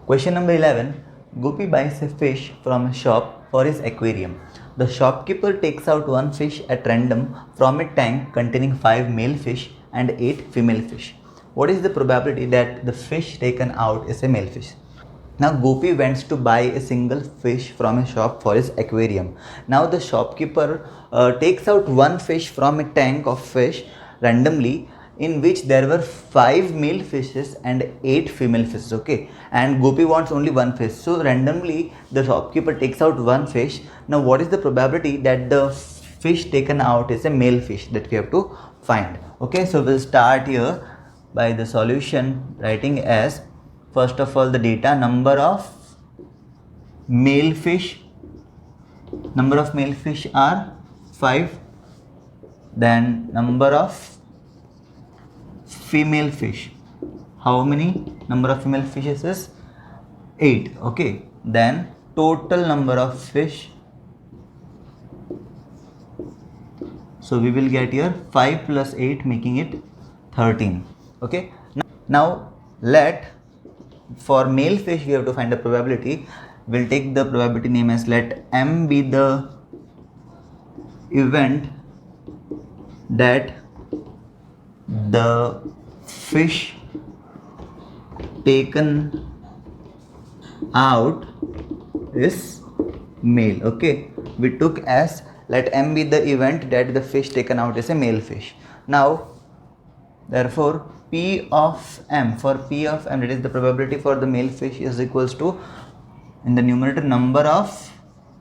Question number 11. Gopi buys a fish from a shop for his aquarium. The shopkeeper takes out one fish at random from a tank containing 5 male fish and 8 female fish. What is the probability that the fish taken out is a male fish? Now Gopi wants to buy a single fish from a shop for his aquarium. Now the shopkeeper takes out one fish from a tank of fish randomly, in which there were 5 male fishes and 8 female fishes. Okay, and Gopi wants only one fish, so randomly the shopkeeper takes out one fish. Now what is the probability that the fish taken out is a male fish? That we have to find. Okay, so we'll start here by the solution writing as, first of all, the data: number of male fish are 5, then number of female fish, how many number of female fishes is 8. Okay, then total number of fish, so we will get here 5 plus 8 making it 13. Okay, now let, for male fish we have to find the probability. We'll take the probability name as, let M be the event that the fish taken out is male. Okay, we took as, let M be the event that the fish taken out is a male fish. Now therefore P of M, for P of M, that is the probability for the male fish, is equals to, in the numerator, number of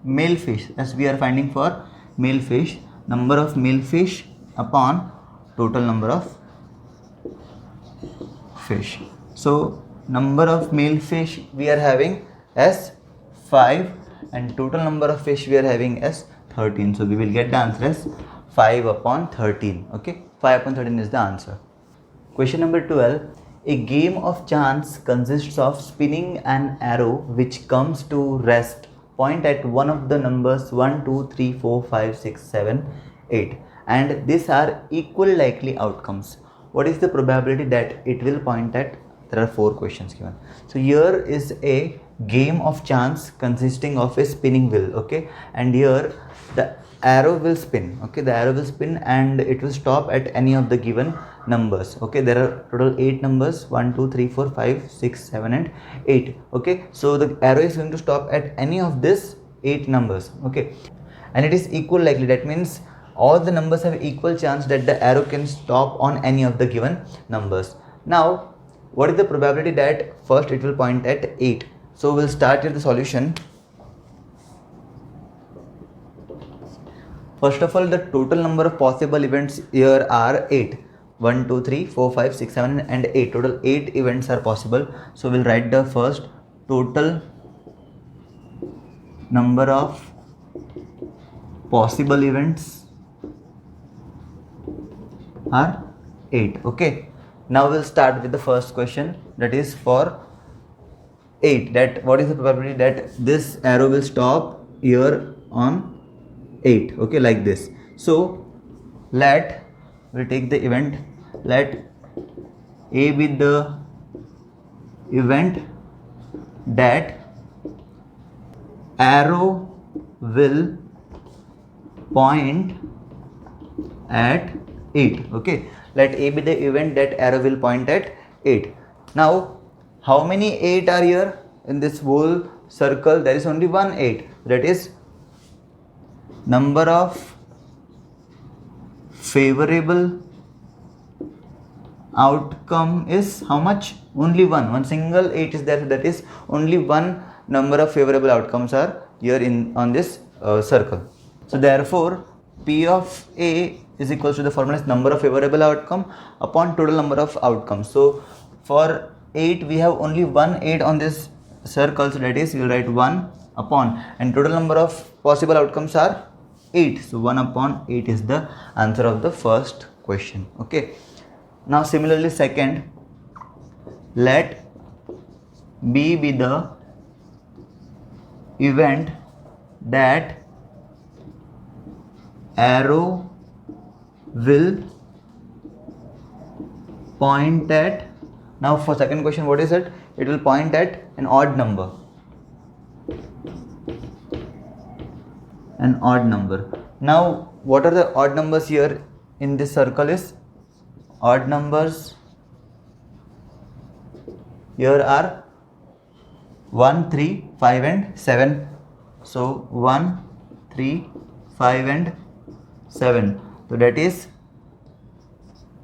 male fish, as we are finding for male fish, number of male fish upon total number of fish. So number of male fish we are having as 5 and total number of fish we are having as 13. So we will get the answer as 5 upon 13. Okay, 5 upon 13 is the answer. Question number 12. A game of chance consists of spinning an arrow which comes to rest point at one of the numbers 1, 2, 3, 4, 5, 6, 7, 8, and these are equal likely outcomes. What is the probability that it will point at? There are 4 questions given. So here is a game of chance consisting of a spinning wheel. Okay, and here the arrow will spin. Okay, the arrow will spin and it will stop at any of the given numbers. Okay, there are total 8 numbers: 1, 2, 3, 4, 5, 6, 7 and 8. Okay, so the arrow is going to stop at any of these 8 numbers. Okay, and it is equal likely. That means all the numbers have equal chance that the arrow can stop on any of the given numbers. Now what is the probability that first it will point at 8? So we'll start here the solution. First of all, the total number of possible events here are 8. 1, 2, 3, 4, 5, 6, 7 and 8. Total 8 events are possible. So we'll write the first total number of possible events are 8. Okay, now we'll start with the first question, that is for 8, that what is the probability that this arrow will stop here on 8. Okay, like this. So we'll take the event, let A be the event that arrow will point at 8. Okay, let A be the event that arrow will point at 8. Now how many 8 are here in this whole circle? There is only one 8, that is number of favorable outcome is how much? Only one single 8 is there, so that is only one number of favorable outcomes are here on this circle. So therefore P of A is equals to, the formula is number of favorable outcome upon total number of outcomes. So for 8 we have only one 8 on this circle, so that is we will write 1 upon, and total number of possible outcomes are 8, so 1 upon 8 is the answer of the first question. Okay, now similarly second, let B be the event that arrow will point at. Now for second question, what is it? it will point at an odd number. An odd number. Now, what are the odd numbers here in this circle is odd numbers here are 1, 3, 5 and 7. So 1, 3, 5 and 7. So that is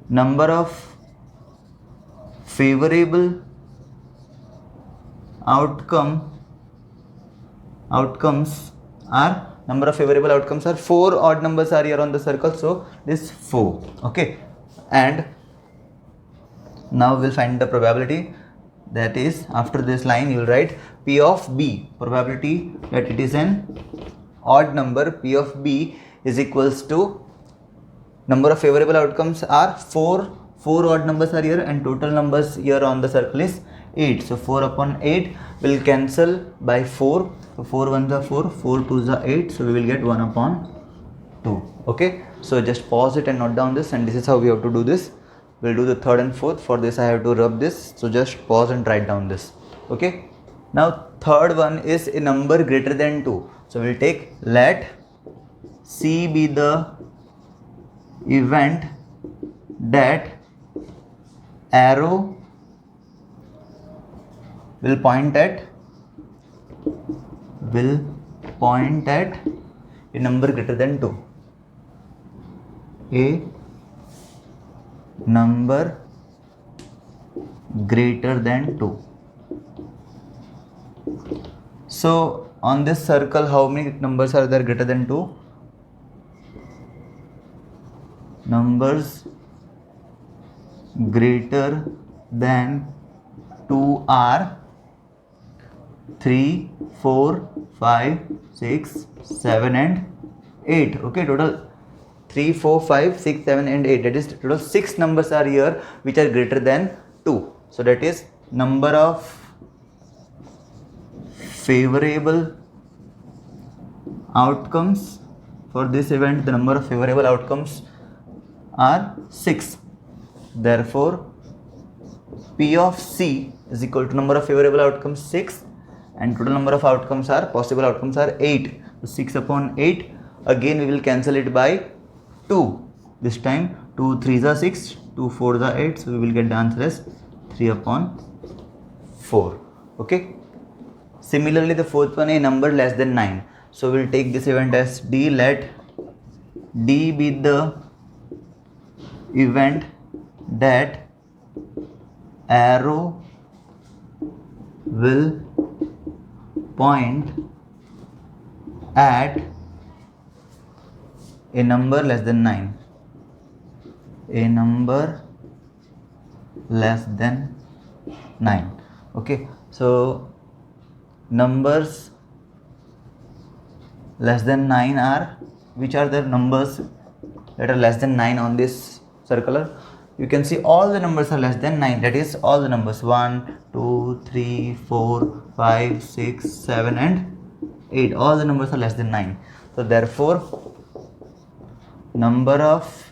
number of favorable outcomes are number of favorable outcomes are 4 odd numbers are here on the circle, so this 4. Okay, and now we'll find the probability, that is after this line you will write P of B, probability that it is an odd number. P of B is equals to number of favorable outcomes are 4 odd numbers are here and total numbers here on the circle is 8. So 4 upon 8 will cancel by 4. So 4 1s are 4, 4 2s are 8. So we will get 1 upon 2. Okay. So just pause it and note down this, and this is how we have to do this. We'll do the third and fourth. For this I have to rub this. So just pause and write down this. Okay. Now third one is a number greater than 2. So we'll take let C be the event that arrow will point at a number greater than 2. A number greater than 2. So on this circle, how many numbers are there greater than 2? Numbers greater than 2 are 3, 4, 5, 6, 7 and 8. Okay, total 3, 4, 5, 6, 7 and 8. That is total 6 numbers are here which are greater than 2. So that is number of favorable outcomes for this event. The number of favorable outcomes are 6. Therefore, P of C is equal to number of favorable outcomes 6 and total number of outcomes are possible outcomes are 8. So 6 upon 8, again we will cancel it by 2. This time 2 3s are 6, 2 4s are 8. So we will get the answer as 3 upon 4. Okay. Similarly, the fourth one, a number less than 9. So we'll take this event as D. Let D be the event that arrow will point at a number less than 9. A number less than 9. Okay, so numbers less than 9 are, which are the numbers that are less than 9 on this circular? You can see all the numbers are less than 9. That is all the numbers 1, 2, 3, 4, 5, 6, 7 and 8. All the numbers are less than 9. So therefore, number of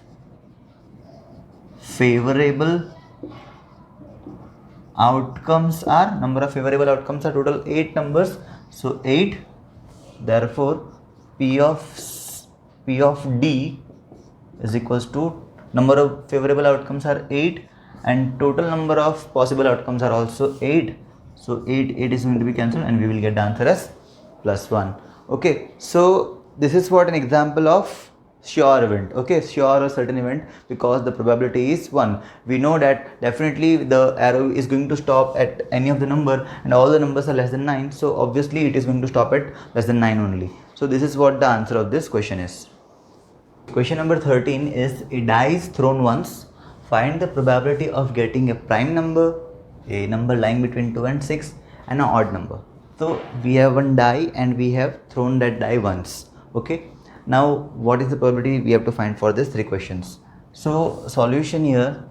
favorable outcomes are total 8 numbers. So 8. Therefore, P of D is equals to number of favorable outcomes are 8 and total number of possible outcomes are also 8. So 8 is going to be cancelled and we will get the answer as +1. Okay, so this is what an example of sure event. Okay, sure or certain event, because the probability is 1. We know that definitely the arrow is going to stop at any of the number and all the numbers are less than 9. So obviously it is going to stop at less than 9 only. So this is what the answer of this question is. Question number 13 is a die is thrown once. Find the probability of getting a prime number, a number lying between 2 and 6 and an odd number. So we have one die and we have thrown that die once. Okay. Now what is the probability we have to find for these 3 questions? So solution here.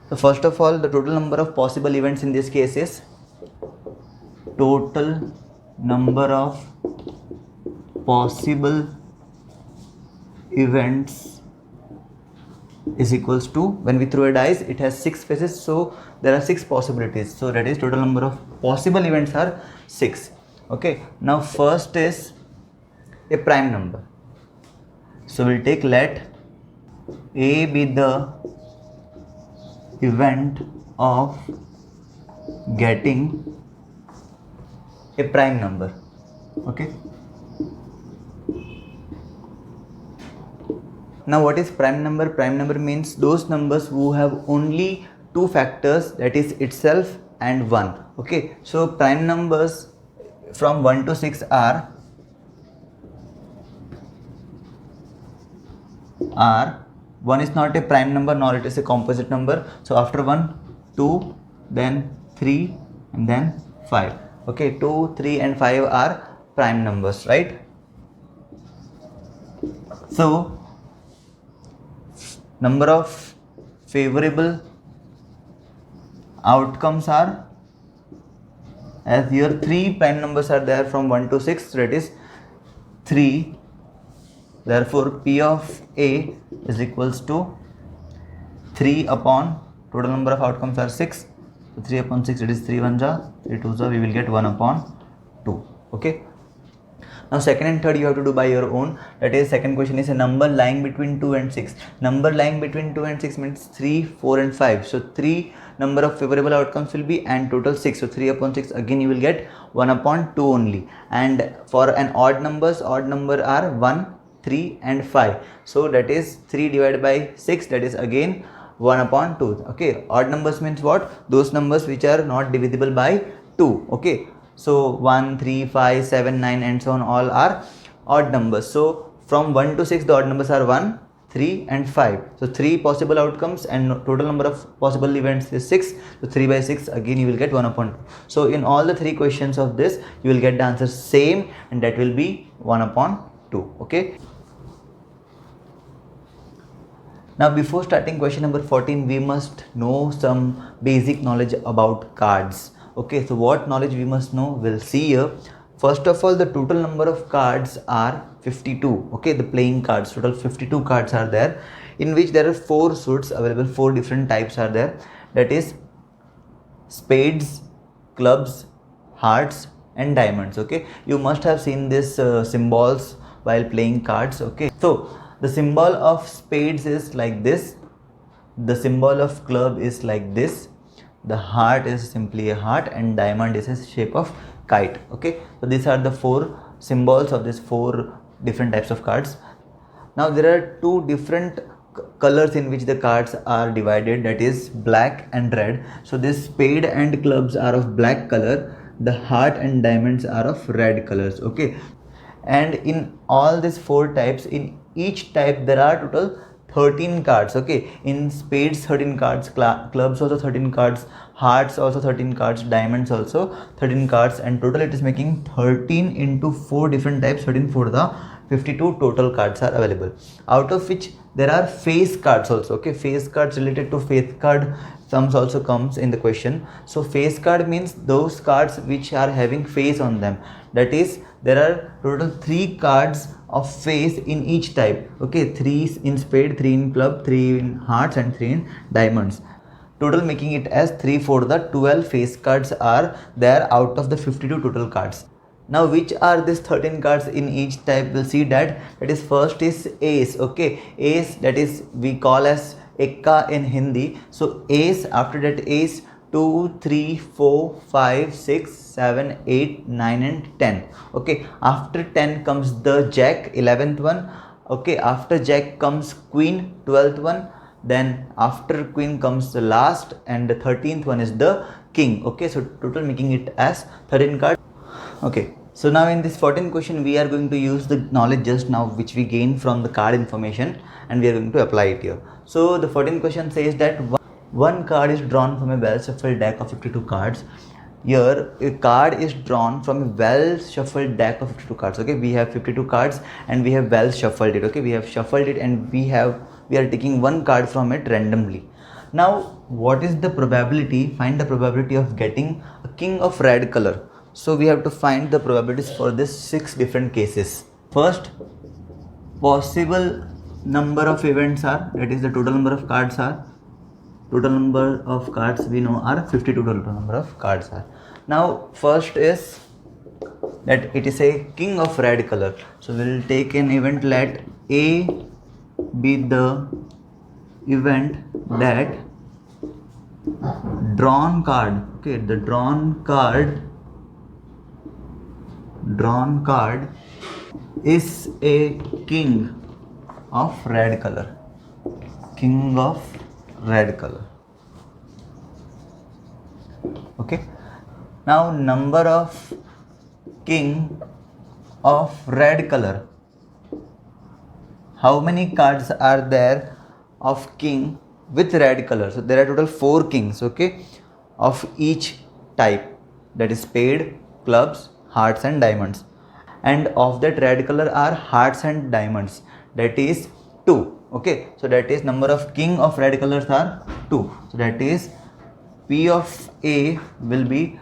So first of all, the total number of possible events in this case is total number of possible events is equals to, when we throw a dice, it has 6 faces, so there are 6 possibilities, so that is total number of possible events are 6. Okay, now first is a prime number, so we'll take, let A be the event of getting a prime number. Okay, now what is prime number? Prime number means those numbers who have only 2 factors, that is itself and 1. Okay, so prime numbers from 1 to 6 are 1 is not a prime number nor it is a composite number, so after 1, 2, then 3 and then 5. Okay, 2, 3 and 5 are prime numbers, right? So number of favorable outcomes are, as here 3 prime numbers are there from 1 to 6, so that is 3. Therefore P of A is equals to 3 upon total number of outcomes are 6, so 3 upon 6, it is 3 1 ja, 3 2 ja, we will get 1 upon 2. Okay, now second and third you have to do by your own. That is, second question is a number lying between 2 and 6. Number lying between 2 and 6 means 3, 4 and 5. So 3 number of favorable outcomes will be, and total 6. So 3 upon 6, again you will get 1 upon 2 only. And for an odd numbers, odd number are 1, 3 and 5. So that is 3 divided by 6, that is again 1 upon 2. Okay, odd numbers means what? Those numbers which are not divisible by 2. Okay, so 1, 3, 5, 7, 9 and so on, all are odd numbers. So from 1 to 6 the odd numbers are 1, 3 and 5. So 3 possible outcomes and total number of possible events is 6. So 3 by 6, again you will get 1 upon 2. So in all the 3 questions of this you will get the answer same, and that will be 1 upon 2. Okay. Now before starting question number 14, we must know some basic knowledge about cards. Okay, so what knowledge we must know, we'll see here. First of all, the total number of cards are 52. Okay, the playing cards, total 52 cards are there, in which there are 4 suits available, 4 different types are there. That is spades, clubs, hearts and diamonds. Okay, you must have seen this symbols while playing cards. Okay, so the symbol of spades is like this, the symbol of club is like this, the heart is simply a heart, and diamond is a shape of kite. Okay, so these are the 4 symbols of these 4 different types of cards. Now there are 2 different colors in which the cards are divided, that is black and red. So this spade and clubs are of black color, the heart and diamonds are of red colors. Okay, and in all these 4 types, in each type there are total 13 cards. Okay, in spades 13 cards, clubs also 13 cards, hearts also 13 cards, diamonds also 13 cards, and total it is making 13 into 4 different types, 13 for the 52 total cards are available, out of which there are face cards also. Okay, face cards related to face card sums also comes in the question. So face card means those cards which are having face on them, that is there are total 3 cards of face in each type. Okay, 3 in spade, 3 in club, 3 in hearts and 3 in diamonds, total making it as 3 for the 12 face cards are there out of the 52 total cards. Now which are these 13 cards in each type? We'll see that is first is ace. Okay, ace, that is we call as ekka in Hindi. So ace, after that ace 2, 3, 4, 5, 6, 7, 8, 9 and 10. Okay, after 10 comes the jack, 11th one. Okay, after jack comes queen, 12th one. Then after queen comes the last, and the 13th one is the king. Okay, so total making it as 13 cards. Okay, so now in this 14th question we are going to use the knowledge just now which we gained from the card information, and we are going to apply it here. So the 14th question says that one card is drawn from a well shuffled deck of 52 cards. Here a card is drawn from a well shuffled deck of 52 cards. Okay, we have 52 cards and we have well shuffled it. Okay, we have shuffled it and we are taking one card from it randomly. Now what is the probability? Find the probability of getting a king of red color. So we have to find the probabilities for this 6 different cases. First, possible number of events are, that is the total number of cards are, total number of cards we know are 52 total number of cards are. Now first is that it is a king of red color. So we will take an event, let A be the event that drawn card, okay, the drawn card is a king of red color, king of red color. Okay, now number of king of red color, how many cards are there of king with red color? So there are total 4 kings, okay, of each type, that is spade, clubs, hearts and diamonds, and of that red color are hearts and diamonds, that is 2. Okay, so that is number of king of red colors are 2. So that is P of A will be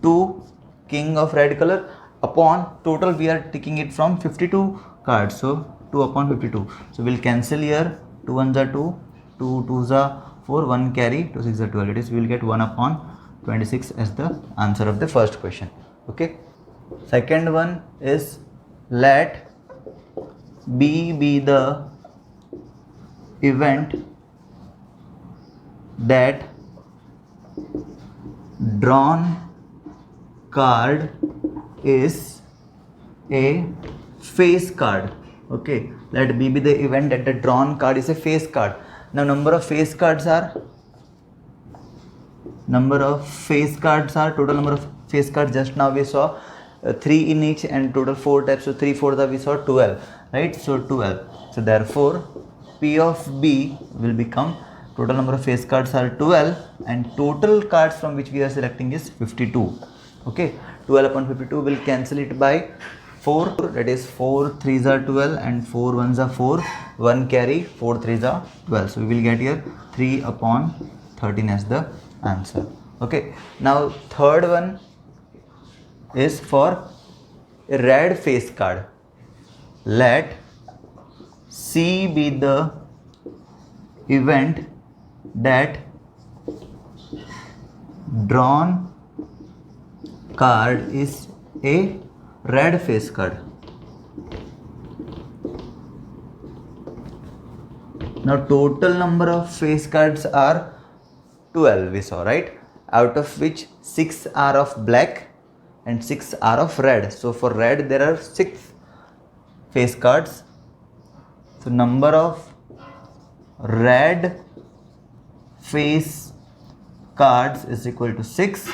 2 king of red color upon total, we are taking it from 52 cards, so 2 upon 52. So we'll cancel here, 2 1s are 2, 2 2s are 4, 1 carry, 2 6 are 12. It is, we will get 1 upon 26 as the answer of the first question. Okay, second one is let B be the event that drawn card is a face card. Okay, let B be the event that the drawn card is a face card. Now number of face cards are, total number of face cards just now we saw 3 in each and total 4 types, so 3 4 we saw 12, right? So 12. So therefore P of B will become, total number of face cards are 12 and total cards from which we are selecting is 52. Okay, 12 upon 52 will cancel it by 4, that is 4 3s are 12 and 4 1s are 4, 1 carry, 4 3s are 12. So we will get here 3 upon 13 as the answer. Okay, now third one is for a red face card. Let C be the event that drawn card is a red face card. Now total number of face cards are 12 we saw, right? Out of which 6 are of black and 6 are of red. So for red there are 6 face cards. So number of red face cards is equal to 6.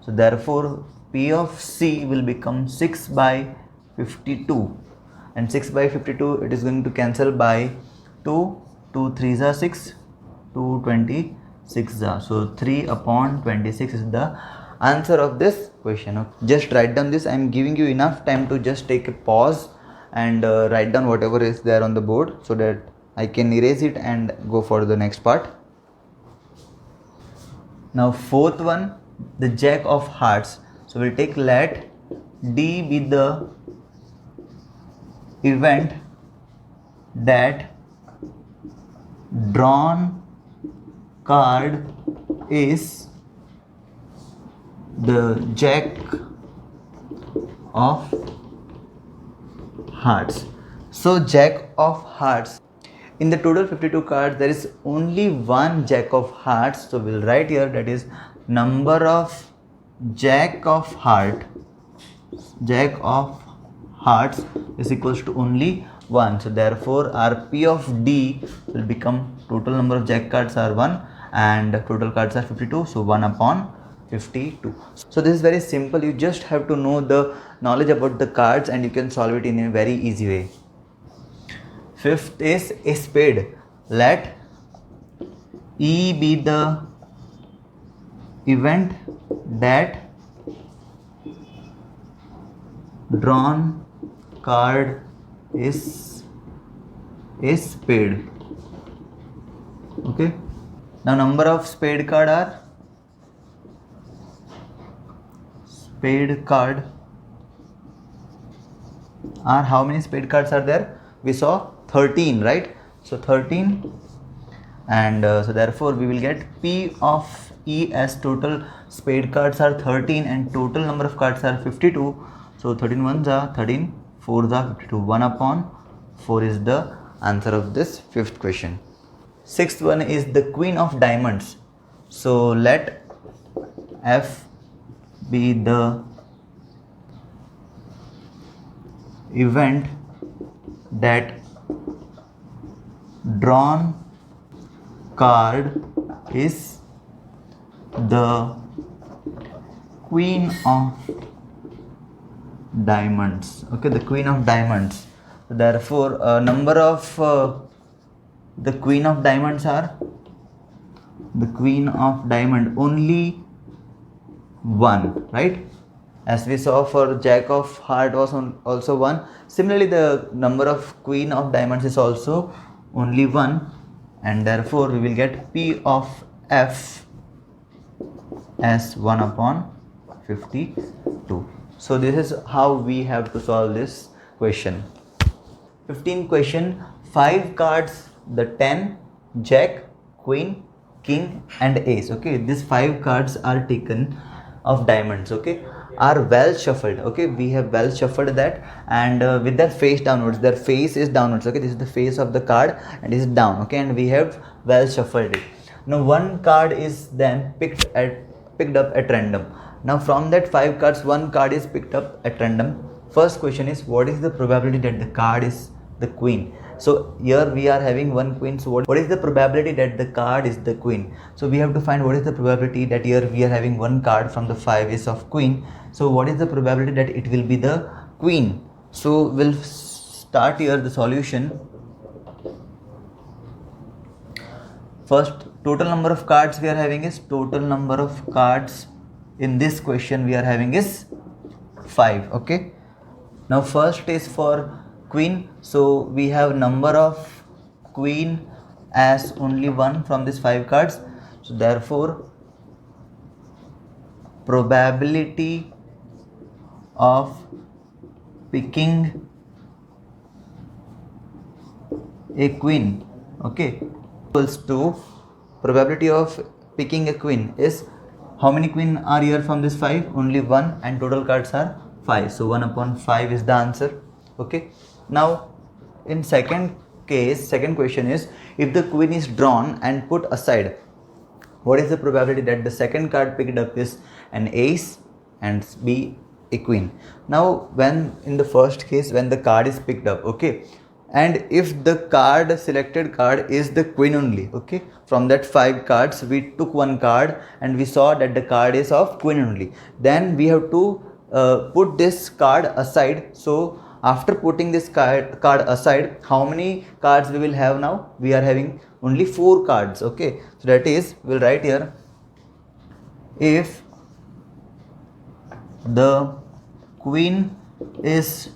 So therefore P of C will become 6 by 52, and 6 by 52 it is going to cancel by 2, 2 3s are 6, 2 26 are, so 3 upon 26 is the answer of this question. Okay, just write down this. I am giving you enough time to just take a pause and write down whatever is there on the board so that I can erase it and go for the next part. Now fourth one, the jack of hearts. So we'll take let D be the event that drawn card is the jack of hearts. So jack of hearts, in the total 52 cards there is only one jack of hearts, so we'll write here that is number of jack of hearts is equals to only 1. So therefore our P of D will become, total number of jack cards are 1 and total cards are 52, so 1 upon 52. So this is very simple. You just have to know the knowledge about the cards and you can solve it in a very easy way. Fifth is a spade. Let E be the event that drawn card is a spade. Okay, now number of spade card are, how many spade cards are there? We saw 13, right? So 13, and so therefore we will get P of E as total spade cards are 13 and total number of cards are 52. So 13 ones are 13, 4s are 52. 1 upon 4 is the answer of this fifth question. Sixth one is the Queen of Diamonds. So let F be the event that drawn card is the Queen of Diamonds. Okay, the Queen of Diamonds. Therefore, number of the Queen of Diamonds are the Queen of Diamond only 1, right? As we saw for Jack of Heart was also 1. Similarly, the number of Queen of Diamonds is also only 1, and therefore we will get P of F as 1 upon 52. So this is how we have to solve this question. 15th question, 5 cards, the 10, Jack, Queen, King and Ace. Okay, these 5 cards are taken of diamonds, okay, are well shuffled. Okay, we have well shuffled that, and with their face downwards, their face is downwards. Okay, this is the face of the card and this is down. Okay, and we have well shuffled it. Now one card is then picked up at random. Now from that 5 cards, one card is picked up at random. First question is, what is the probability that the card is the Queen? So here we are having one Queen. So what is the probability that the card is the Queen? So we have to find what is the probability that here we are having one card from the 5 is of Queen. So what is the probability that it will be the Queen? So we'll start here the solution. First, total number of cards we are having is, total number of cards in this question we are having is 5. Okay, now first is for Queen. So we have number of Queen as only 1 from these 5 cards. So therefore probability of picking a Queen, okay, equals to probability of picking a Queen is, how many Queen are here from this 5? Only 1, and total cards are 5. So 1 upon 5 is the answer. Okay, now in second question is, if the Queen is drawn and put aside, what is the probability that the second card picked up is an Ace and be a Queen? Now when in the first case, when the card is picked up, okay, and if the card, selected card is the Queen only, okay, from that 5 cards we took one card and we saw that the card is of Queen only, then we have to put this card aside. So after putting this card aside, how many cards we will have now? We are having only 4 cards. Okay, so that is, we'll write here, if the Queen is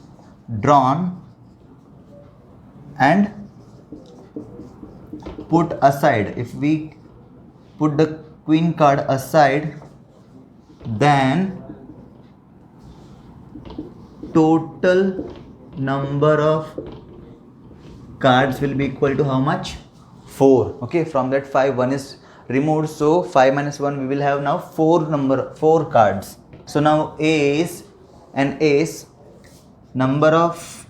drawn and put aside, if we put the Queen card aside, then total number of cards will be equal to how much? 4. Okay, from that 5, 1 is removed, so 5 minus 1 we will have now 4 cards. So now Ace and Ace, number of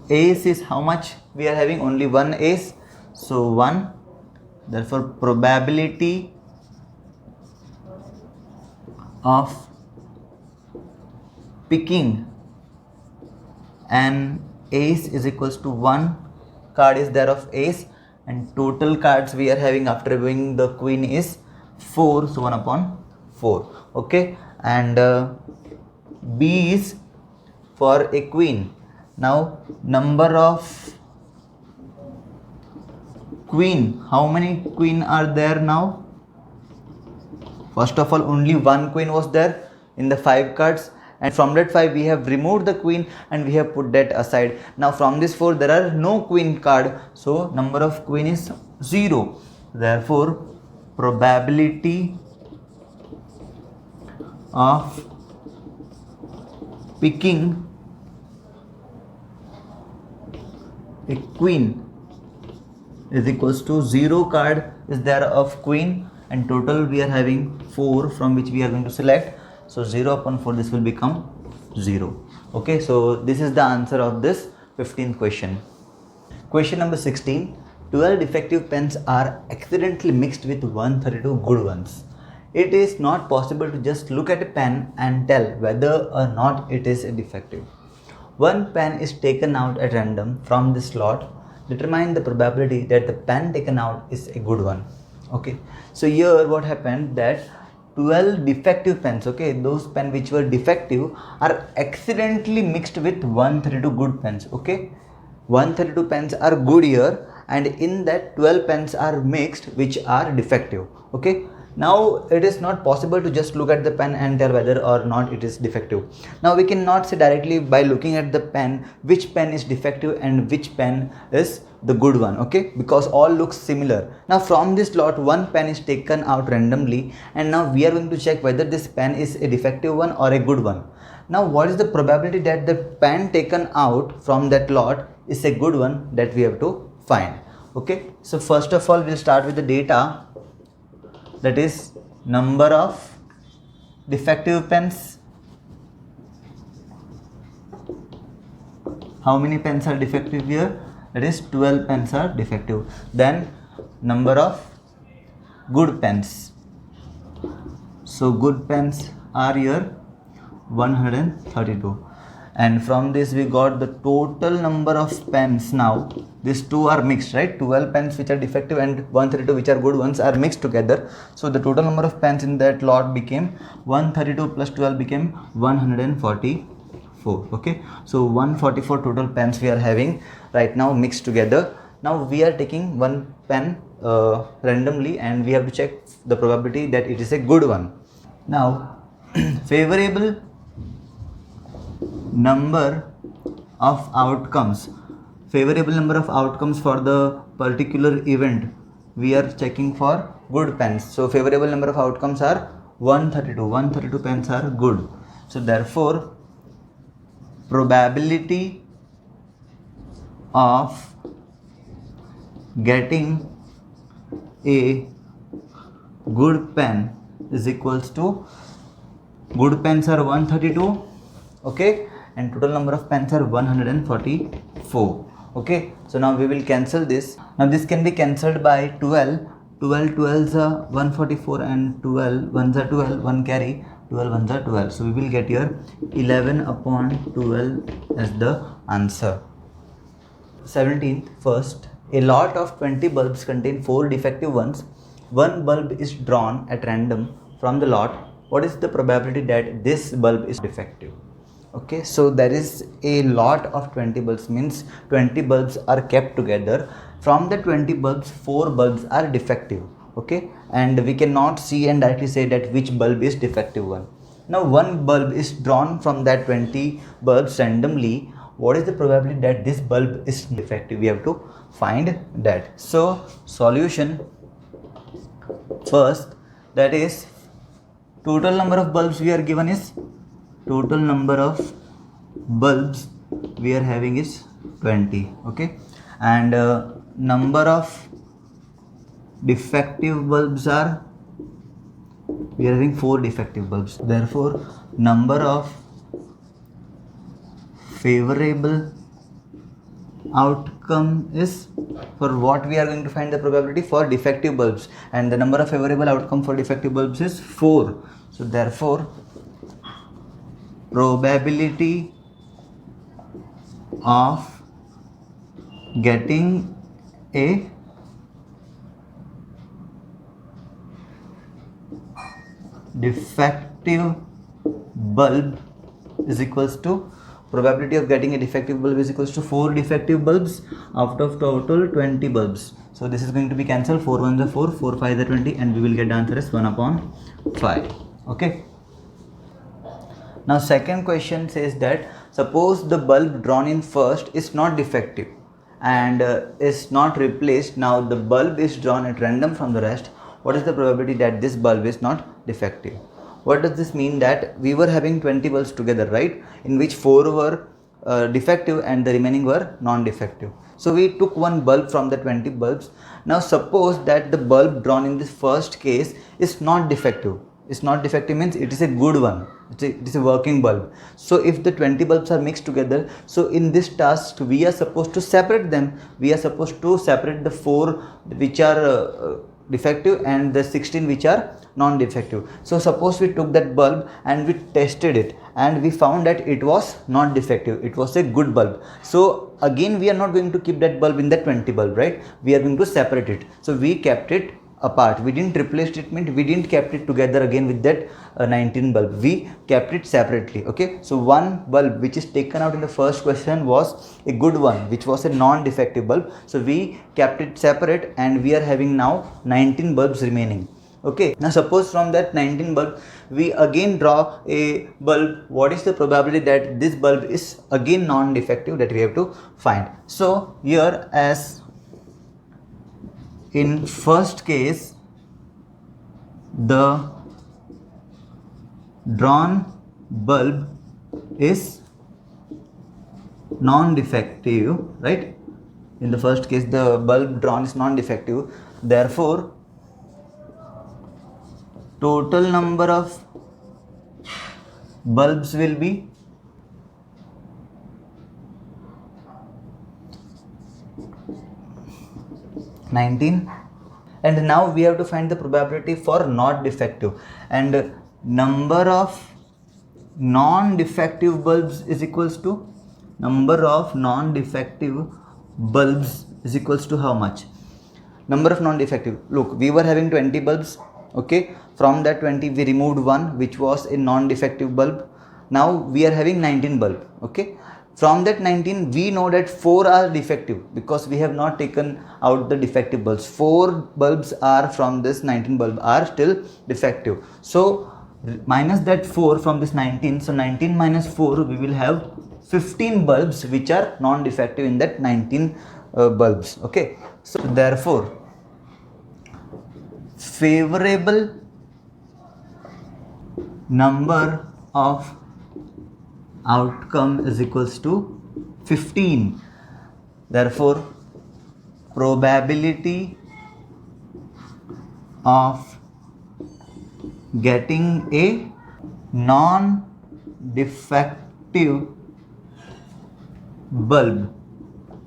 Ace is how much? We are having only one Ace, so 1. Therefore probability of picking an Ace is equals to 1 card is there of Ace, and total cards we are having after removing the Queen is 4, so 1 upon 4. Okay, and B is for a Queen. Now number of Queen, how many Queen are there now? First of all, only one Queen was there in the 5 cards, and from that 5 we have removed the Queen and we have put that aside. Now from this 4 there are no Queen card, so number of Queen is 0. Therefore probability of picking a queen is equals to 0 card is there of queen, and total we are having 4 from which we are going to select. So 0 upon 4, this will become 0. Okay, so this is the answer of this 15th question. Question number 16. 12 defective pens are accidentally mixed with 132 good ones. It is not possible to just look at a pen and tell whether or not it is defective. One pen is taken out at random from this lot. Determine the probability that the pen taken out is a good one. Okay, so here what happened, that 12 defective pens, okay, those pens which were defective are accidentally mixed with 132 good pens. Okay, 132 pens are good here, and in that 12 pens are mixed which are defective. Okay, now it is not possible to just look at the pen and tell whether or not it is defective. Now we cannot say directly by looking at the pen which pen is defective and which pen is the good one. Okay, because all looks similar. Now from this lot, one pen is taken out randomly, and now we are going to check whether this pen is a defective one or a good one. Now what is the probability that the pen taken out from that lot is a good one, that we have to find. Okay, so first of all we'll start with the data, that is number of defective pens. How many pens are defective here? That is 12 pens are defective. Then number of good pens. So good pens are here 132. And from this we got the total number of pens. Now these two are mixed, right? 12 pens which are defective and 132 which are good ones are mixed together. So the total number of pens in that lot became 132 plus 12 became 144. Okay, so 144 total pens we are having right now mixed together. Now we are taking one pen randomly, and we have to check the probability that it is a good one. Now favorable number of outcomes, favorable number of outcomes for the particular event, we are checking for good pens. So favorable number of outcomes are 132 pens are good. So therefore probability of getting a good pen is equals to, good pens are 132, okay, and total number of pens are 144. Okay, so now we will cancel this. Now this can be cancelled by 12. 12 12s are 144 and 12 1s are 12, 1 carry, 12 1s are 12. So we will get here 11 upon 12 as the answer. 17th, first, a lot of 20 bulbs contain 4 defective ones. One bulb is drawn at random from the lot. What is the probability that this bulb is defective? Okay, so there is a lot of 20 bulbs, means 20 bulbs are kept together. From the 20 bulbs, 4 bulbs are defective. Okay, and we cannot see and directly say that which bulb is defective one. Now one bulb is drawn from that 20 bulbs randomly. What is the probability that this bulb is defective? We have to find that. So solution, first, that is total number of bulbs we are given is, total number of bulbs we are having is 20. Okay, and number of defective bulbs are, we are having 4 defective bulbs. Therefore number of favorable outcome is, for what we are going to find the probability for defective bulbs, and the number of favorable outcome for defective bulbs is 4. So therefore probability of getting a defective bulb is equals to, probability of getting a defective bulb is equals to 4 defective bulbs out of total 20 bulbs. So this is going to be cancelled. 4 1s are 4, 4 5s are 20, and we will get the answer as 1 upon 5. Okay. Now second question says that suppose the bulb drawn in first is not defective and is not replaced. Now the bulb is drawn at random from the rest. What is the probability that this bulb is not defective? What does this mean? That we were having 20 bulbs together, right, in which 4 were defective and the remaining were non-defective. So we took one bulb from the 20 bulbs. Now suppose that the bulb drawn in this first case is not defective. It's not defective means it is a good one. It is a working bulb. So if the 20 bulbs are mixed together, so in this task we are supposed to separate them. We are supposed to separate the 4 which are defective and the 16 which are non-defective. So suppose we took that bulb and we tested it and we found that it was not defective, it was a good bulb. So again we are not going to keep that bulb in the 20 bulb, right? We are going to separate it. So we kept it apart. We didn't replace it, meant we didn't kept it together again with that 19 bulb. We kept it separately. Okay, so one bulb which is taken out in the first question was a good one, which was a non-defective bulb. So we kept it separate and we are having now 19 bulbs remaining. Okay, now suppose from that 19 bulb we again draw a bulb. What is the probability that this bulb is again non-defective, that we have to find. So here, as in first case, the drawn bulb is non-defective, right? In the first case the bulb drawn is non-defective, therefore total number of bulbs will be (19). And now we have to find the probability for not defective, and number of non-defective bulbs is equals to number of non-defective bulbs is equals to how much? Number of non-defective, look, we were having 20 bulbs. Okay, from that 20 we removed one which was a non-defective bulb. Now we are having 19 bulb. Okay, from that 19 we know that 4 are defective because we have not taken out the defective bulbs. 4 bulbs are from this 19 bulb are still defective. So minus that 4 from this 19, so 19 minus 4, we will have 15 bulbs which are non-defective in that 19 bulbs. Okay, so therefore favorable number of outcome is equals to 15. Therefore probability of getting a non-defective bulb,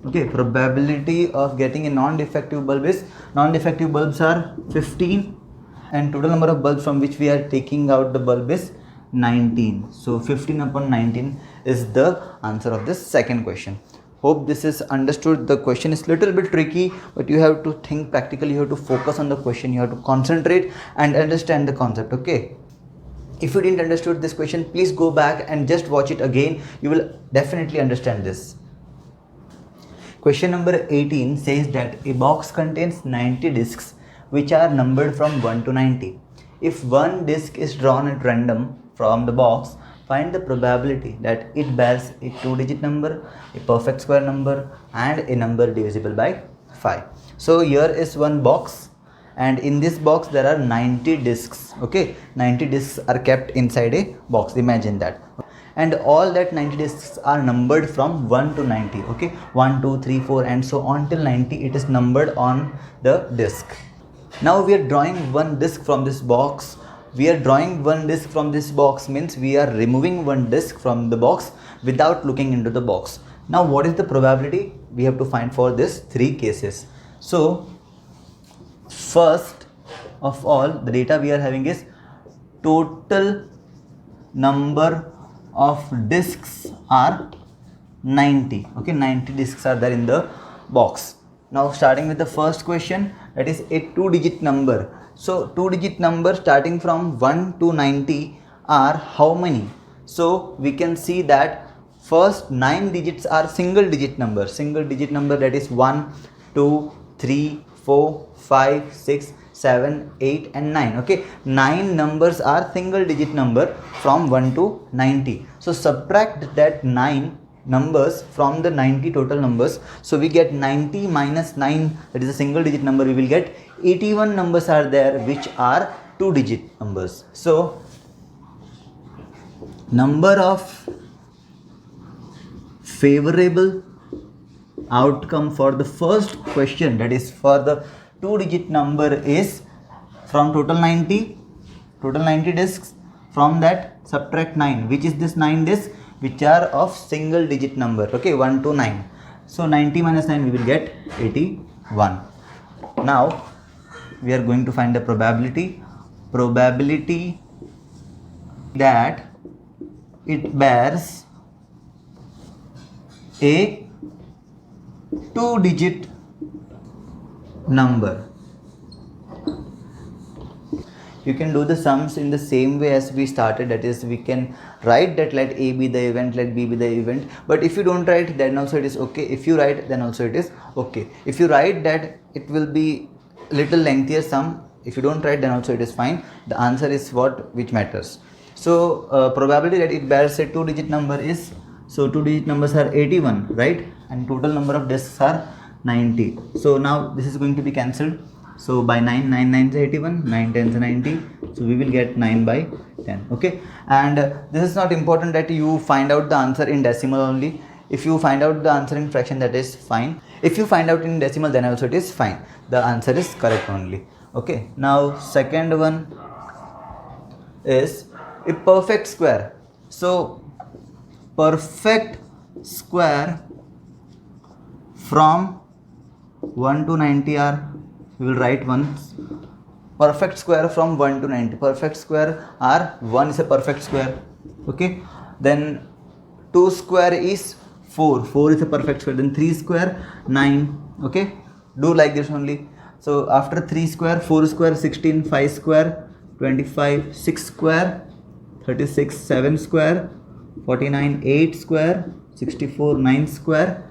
okay, probability of getting a non-defective bulb is, non-defective bulbs are 15 and total number of bulbs from which we are taking out the bulb is 19. So 15 upon 19 is the answer of this second question. Hope this is understood. The question is little bit tricky, but you have to think practically, you have to focus on the question, you have to concentrate and understand the concept. Okay, if you didn't understood this question, please go back and just watch it again. You will definitely understand this. Question number 18 says that a box contains 90 discs which are numbered from 1 to 90. If one disc is drawn at random from the box, find the probability that it bears a 2-digit number, a perfect square number and a number divisible by 5. So here is one box and in this box there are 90 discs. Okay, 90 discs are kept inside a box, imagine that. And all that 90 discs are numbered from 1 to 90. Okay, 1, 2, 3, 4 and so on till 90 it is numbered on the disc. Now we are drawing one disc from this box. We are drawing one disc from this box means we are removing one disc from the box without looking into the box. Now what is the probability we have to find for this 3 cases? So first of all, the data we are having is total number of discs are 90. Okay, 90 discs are there in the box. Now starting with the first question, that is a 2-digit number. So 2-digit number starting from 1 to 90 are how many? So we can see that first 9 digits are single digit number. Single digit number, that is 1, 2, 3, 4, 5, 6, 7, 8 and 9. Okay, 9 numbers are single digit number from 1 to 90. So subtract that 9 numbers from the 90 total numbers. So we get 90 minus 9, that is a single digit number. We will get 81 numbers are there which are 2-digit numbers. So number of favorable outcome for the first question, that is for the 2-digit number, is from total 90 discs, from that subtract 9, which is this 9 discs which are of single digit number, okay, 1 to 9. So 90 minus 9, we will get 81. Now we are going to find the probability that it bears a 2-digit number. You can do the sums in the same way as we started, that is, we can write that let A be the event, let B be the event, but if you don't write, then also it is okay. If you write, then also it is okay. If you write that, it will be little lengthier sum. If you don't write, then also it is fine. The answer is which matters. So probability that it bears a 2-digit number is, so 2-digit numbers are 81, right, and total number of discs are 90. So now this is going to be cancelled. So by 9 9 is 81, 9 10 is 90, so we will get 9 by 10, okay. And this is not important that you find out the answer in decimal only. If you find out the answer in fraction, that is fine. If you find out in decimal, then also it is fine. The answer is correct only, okay. Now second one is a perfect square. So perfect square from 1 to 90 are, we will write once, perfect square from 1 to 90. Perfect square are 1 is a perfect square, okay. Then 2 square is 4, 4 is a perfect square. Then 3 square 9, okay. Do like this only. So after 3 square, 4 square 16, 5 square 25, 6 square 36, 7 square 49, 8 square 64, 9 square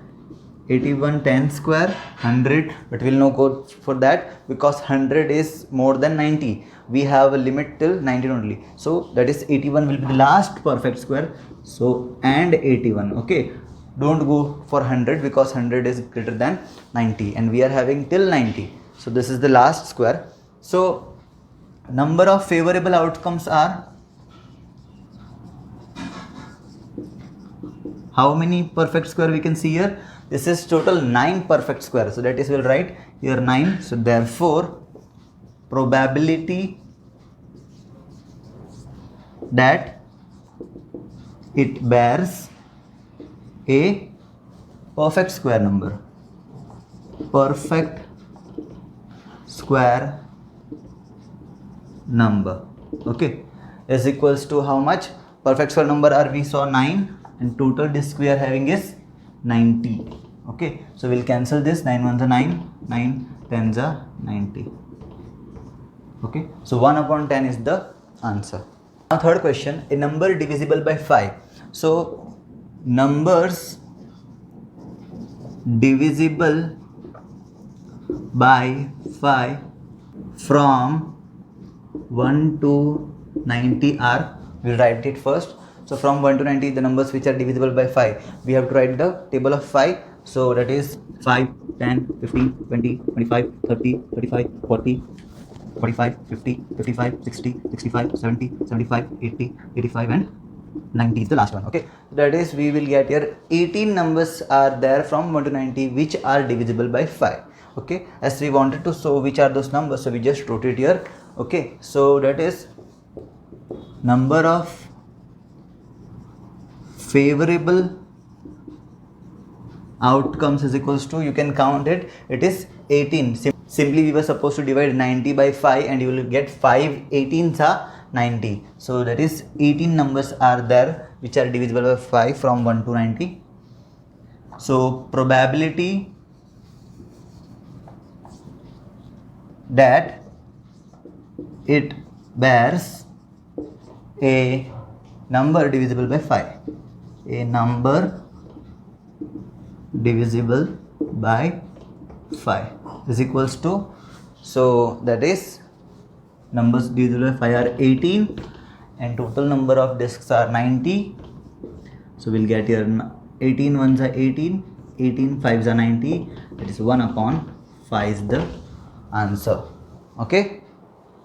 81, 10 square 100, but we will not go for that because 100 is more than 90. We have a limit till 19 only. So that is 81 will be the last perfect square. So and 81, okay. Don't go for 100 because 100 is greater than 90 and we are having till 90. So this is the last square. So number of favorable outcomes are, how many perfect square we can see here? This is total 9 perfect square. So that is, we'll write here 9. So therefore probability that it bears a perfect square number, perfect square number, okay, is equals to how much? Perfect square number are, we saw 9, and total disc we are having is 90, okay. So we'll cancel this. 9 1s are 9, 9 10s are 90, okay. So 1 upon 10 is the answer. Now third question, a number divisible by 5. So numbers divisible by 5 from 1 to 90 are, we'll write it first. So from 1 to 90, the numbers which are divisible by 5, we have to write the table of 5. So that is 5, 10, 15, 20, 25, 30, 35, 40, 45, 50, 55, 60, 65, 70, 75, 80, 85 and 90 is the last one, okay. That is, we will get here 18 numbers are there from 1 to 90 which are divisible by 5, okay. As we wanted to show which are those numbers, so we just wrote it here, okay. So that is number of favorable outcomes is equals to, you can count it, it is 18. Simply we were supposed to divide 90 by 5 and you will get 5 18s are 90. So that is 18 numbers are there which are divisible by 5 from 1 to 90. So probability that it bears a number divisible by 5, a number divisible by 5 is equals to, so that is numbers divisible by 5 are 18 and total number of discs are 90. So we'll get here 18 ones are 18, 18 5s are 90, that is 1 upon 5 is the answer, okay.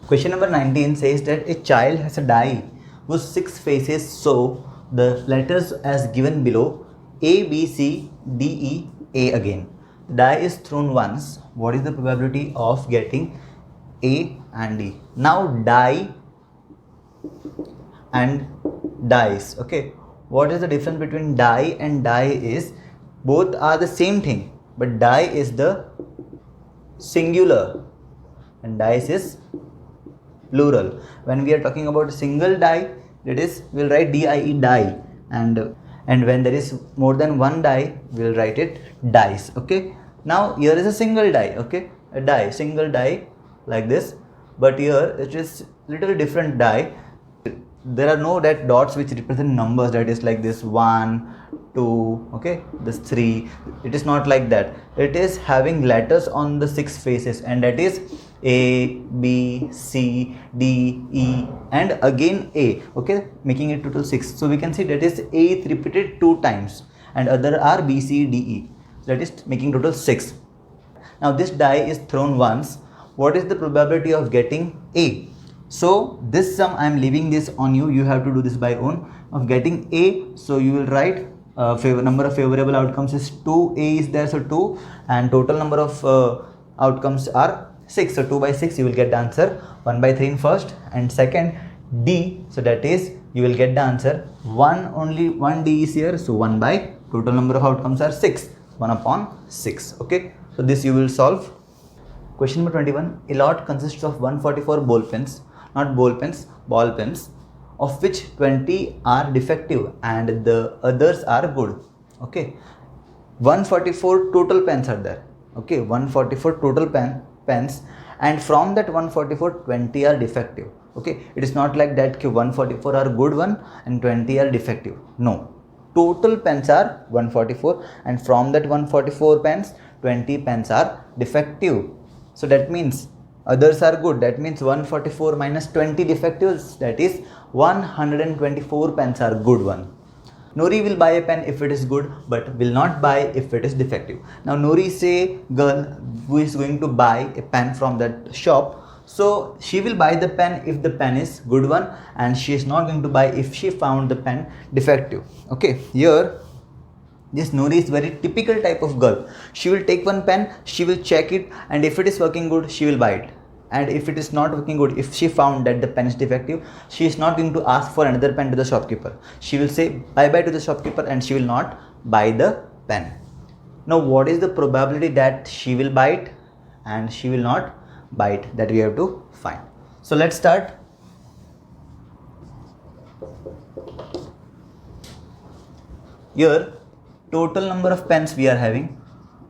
Question number 19 says that a child has a die whose 6 faces show the letters as given below: A, B, C, D, E, A again. The die is thrown once. What is the probability of getting A and D? Now die and dice. Okay, what is the difference between die and die is both are the same thing, but die is the singular and dice is plural. When we are talking about a single die, that is, we'll write die, die, and when there is more than one die, we'll write it dice. Okay, now here is a single die. Okay, a die, single die like this, but here it is little different die. There are no that dots which represent numbers, that is like this 1, 2, okay, this 3. It is not like that. It is having letters on the 6 faces, and that is A, B, C, D, E, and again A. Okay, making it total 6. So we can see that is A is repeated 2 times, and other are B, C, D, E. That is making total 6. Now this die is thrown once. What is the probability of getting A? So this sum I am leaving this on you. You have to do this by own of getting A. So you will write number of favorable outcomes is 2. A is there, so 2, and total number of outcomes are 6. So 2 by 6 you will get the answer. 1 by 3 in first, and second D. So that is you will get the answer 1, only 1 D is here. So 1 by total number of outcomes are 6. 1 upon 6. Okay. So this you will solve. Question number 21. A lot consists of 144 ball pens. Not ball pens, ball pens, of which 20 are defective and the others are good. Okay, 144 total pens are there. Okay, 144 total pens, and from that 144, 20 are defective. Okay, it is not like that 144 are good one and 20 are defective. No, total pens are 144, and from that 144 pens, 20 pens are defective. So that means others are good. That means 144 minus 20 defectives, that is 124 pens are good one. Nori will buy a pen if it is good, but will not buy if it is defective. Now Nori is a girl who is going to buy a pen from that shop. So she will buy the pen if the pen is good one, and she is not going to buy if she found the pen defective. Okay, here this Nori is very typical type of girl. She will take one pen, she will check it, and if it is working good, she will buy it. And if it is not working good, if she found that the pen is defective, she is not going to ask for another pen to the shopkeeper. She will say bye bye to the shopkeeper and she will not buy the pen. Now what is the probability that she will buy it and she will not buy it? That we have to find. So let's start. Here total number of pens we are having.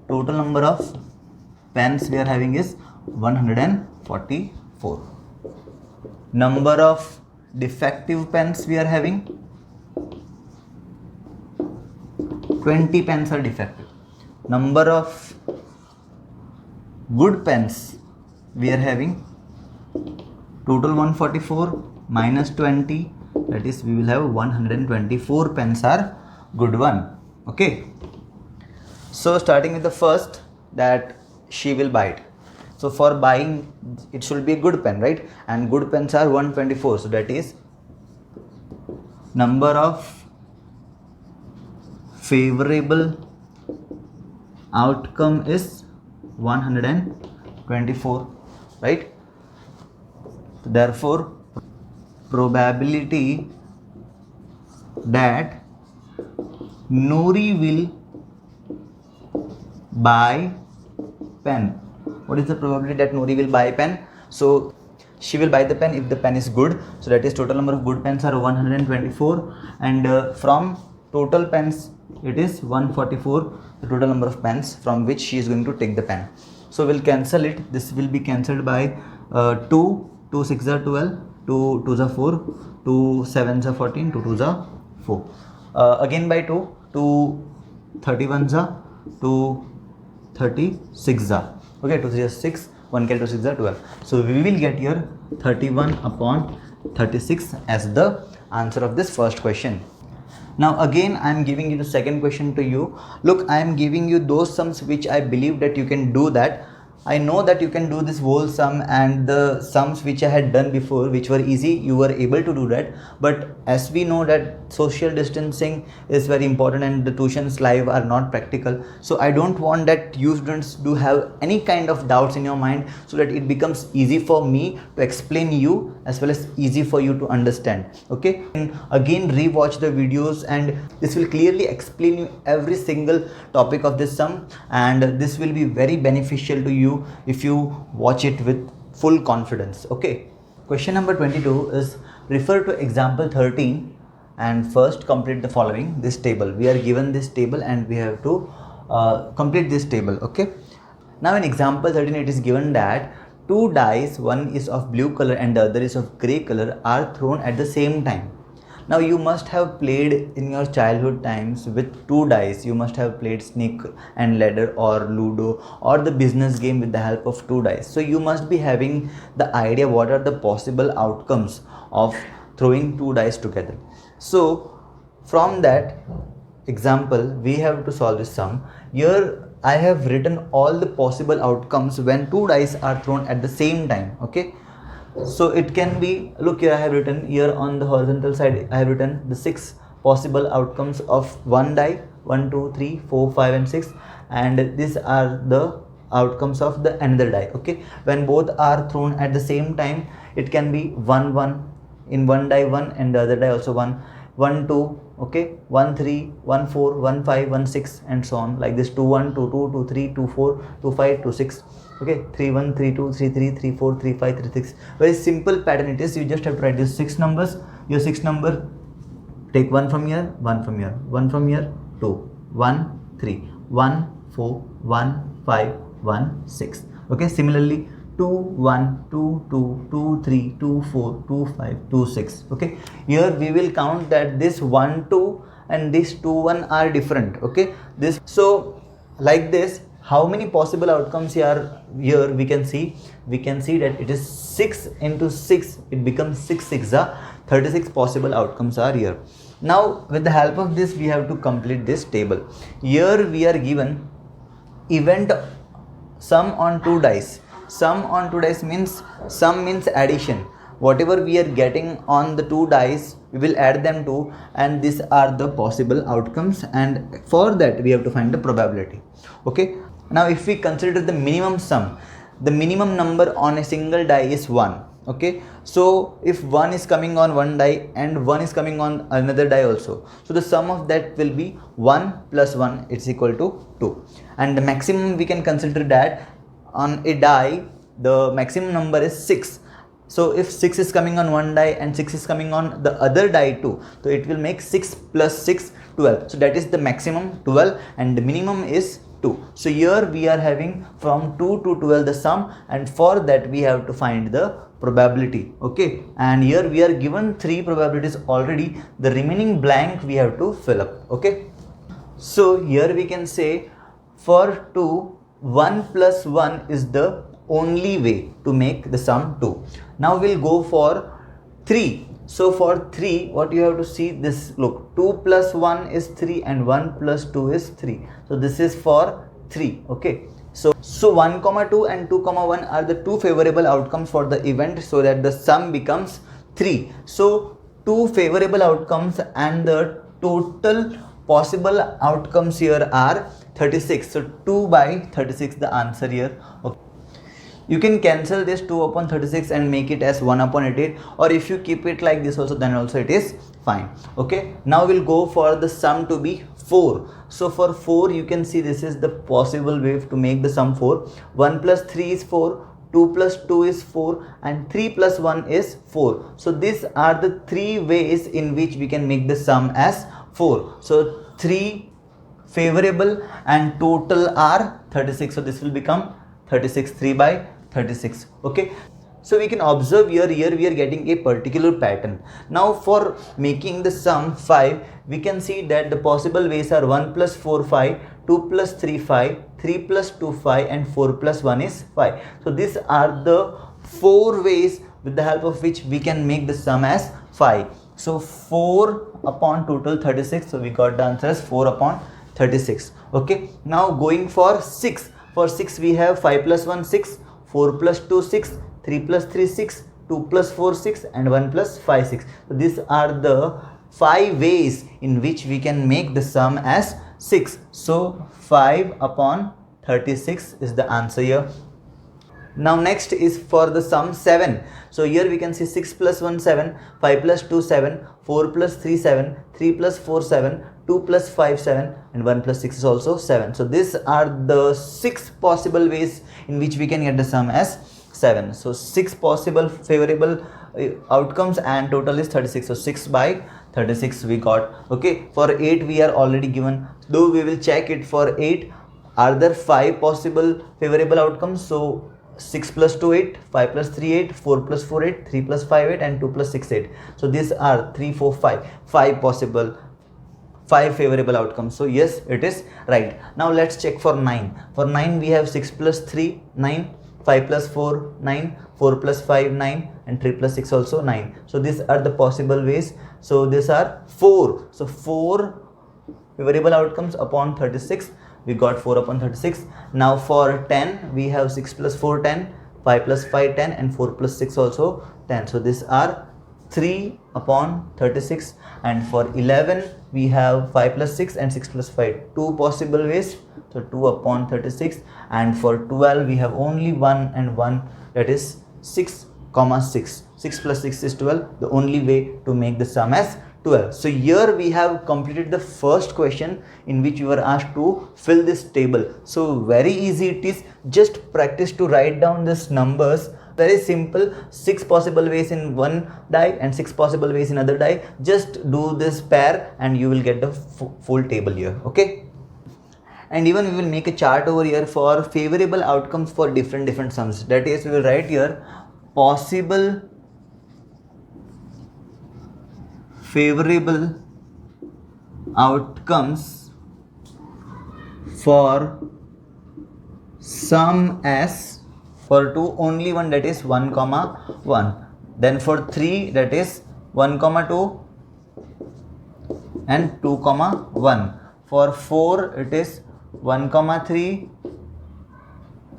Total number of pens we are having is 144. Number of defective pens we are having, 20 pens are defective. Number of good pens we are having, total 144 minus 20, that is we will have 124 pens are good one. Okay, so starting with the first, that she will buy it. So for buying, it should be a good pen, right? And good pens are 124. So that is number of favorable outcome is 124, right? Therefore, probability that Nori will buy pen. What is the probability that Nori will buy pen? So she will buy the pen if the pen is good. So that is total number of good pens are 124, and from total pens it is 144, the total number of pens from which she is going to take the pen. So we'll cancel it. This will be cancelled by 2, 2 6 are 12, 2 2s are 4, 2 7s are 14, 2 2s are 4. Again by 2, 2 31s are, 2 36 are. Okay, 2 3 are 6, 1 carry 2 6 are 12. So we will get here 31 upon 36 as the answer of this first question. Now again I am giving you the second question to you. Look, I am giving you those sums which I believe that you can do that. I know that you can do this whole sum, and the sums which I had done before, which were easy, you were able to do that. But as we know that social distancing is very important and the tuitions live are not practical, so I don't want that you students do have any kind of doubts in your mind, so that it becomes easy for me to explain you as well as easy for you to understand. Okay, and again rewatch the videos, and this will clearly explain you every single topic of this sum, and this will be very beneficial to you if you watch it with full confidence. Okay, question number 22 is, refer to example 13 and first complete the following. This table, we are given this table and we have to complete this table. Okay, now in example 13 it is given that two dice, one is of blue color and the other is of gray color, are thrown at the same time. Now you must have played in your childhood times with two dice. You must have played snake and ladder or ludo or the business game with the help of two dice. So you must be having the idea what are the possible outcomes of throwing two dice together. So from that example we have to solve this sum. Here I have written all the possible outcomes when two dice are thrown at the same time. Okay, so it can be, look here, I have written here on the horizontal side, I have written the 6 possible outcomes of one die, 1 2 3 4 5 and 6, and these are the outcomes of the another die. Okay, when both are thrown at the same time, it can be 1 1 in one die 1 and the other die also 1 1 2, okay, 1 3 1 4 1 5 1 6 and so on, like this, 2 1 2 2 2 3 2 4 2 5 2 6. Okay, 3 1 3 2 3 3 3 4 3 5 3 6. Very simple pattern it is. You just have to write these 6 numbers. Your 6 number, take 1 from here, 1 from here, 1 from here, 2 1 3 1 4 1 5 1 6. Okay, similarly 2 1 2 2 2 3 2 4 2 5 2 6. Okay, here we will count that this 1 2 and this 2 1 are different. Okay, this, so like this, how many possible outcomes here we can see that it is 6 into 6, it becomes 6 6 36 possible outcomes are here. Now with the help of this we have to complete this table. Here we are given event sum on two dice. Sum on two dice means, sum means addition. Whatever we are getting on the two dice, we will add them to, and these are the possible outcomes, and for that we have to find the probability. Okay, now if we consider the minimum sum, the minimum number on a single die is 1. Okay, so if 1 is coming on one die and 1 is coming on another die also, so the sum of that will be 1 plus 1 is equal to 2, and the maximum we can consider that on a die the maximum number is 6. So if 6 is coming on one die and 6 is coming on the other die too, so it will make 6 plus 6 12. So that is the maximum 12 and the minimum is 2. So here we are having from 2 to 12 the sum, and for that we have to find the probability. Okay, and here we are given 3 probabilities already. The remaining blank we have to fill up. Okay, so here we can say for 2, 1 plus 1 is the only way to make the sum 2. Now we'll go for 3. So for 3, what you have to see, this, look, 2 plus 1 is 3 and 1 plus 2 is 3. So this is for 3. Okay, so 1 comma 2 and 2 comma 1 are the two favorable outcomes for the event, so that the sum becomes 3. So 2 favorable outcomes and the total possible outcomes here are 36. So 2 by 36 the answer here. Okay, you can cancel this 2 upon 36 and make it as 1 upon 88, or if you keep it like this also, then also it is fine. Okay, now we'll go for the sum to be 4. So for 4 you can see this is the possible way to make the sum 4. 1 plus 3 is 4, 2 plus 2 is 4, and 3 plus 1 is 4. So these are the 3 ways in which we can make the sum as 4. So 3 favorable and total are 36. So this will become 36, 3 by 36. Okay, so we can observe here we are getting a particular pattern. Now for making the sum 5, we can see that the possible ways are 1 plus 4 5, 2 plus 3 5, 3 plus 2 5, and 4 plus 1 is 5. So these are the 4 ways with the help of which we can make the sum as 5. So 4 upon total 36. So we got the answer as 4 upon 36. Okay, now going for 6. For 6 we have 5 plus 1 6, 4 plus 2 6, 3 plus 3 6, 2 plus 4 6 and 1 plus 5 6. So these are the 5 ways in which we can make the sum as 6. So 5 upon 36 is the answer here. Now next is for the sum 7. So here we can see 6 plus 1 7, 5 plus 2 7, 4 plus 3 7, 3 plus 4 7, 2 plus 5 7 and 1 plus 6 is also 7. So these are the 6 possible ways in which we can get the sum as 7. So 6 possible favorable outcomes and total is 36. So 6 by 36 we got. Okay, for 8 we are already given, though we will check it. For 8 are there 5 possible favorable outcomes. So 6 plus 2 8, 5 plus 3 8, 4 plus 4 8, 3 plus 5 8 and 2 plus 6 8. So these are 3 4 5 possible 5 favorable outcomes. So yes, it is right. Now let's check for 9. For 9 we have 6 plus 3 9, 5 plus 4 9, 4 plus 5 9 and 3 plus 6 also 9. So these are the possible ways. So these are 4. So 4 favorable outcomes upon 36. We got 4 upon 36. Now for 10 we have 6 plus 4 10, 5 plus 5 10 and 4 plus 6 also 10. So these are 3 upon 36. And for 11 we have 5 plus 6 and 6 plus 5, 2 possible ways. So 2 upon 36. And for 12 we have only 1 and 1, that is 6 comma 6. 6 plus 6 is 12. The only way to make the sum as 12. So here we have completed the first question in which you were asked to fill this table. So very easy it is. Just practice to write down these numbers. Very simple. 6 possible ways in one die and 6 possible ways in other die. Just do this pair and you will get the full table here. Okay. And even we will make a chart over here for favorable outcomes for different sums. That is, we will write here possible favorable outcomes for sum s. For 2 only one, that is 1 comma 1. Then for 3 that is 1 comma 2 and 2 comma 1. For 4 it is 1 comma 3,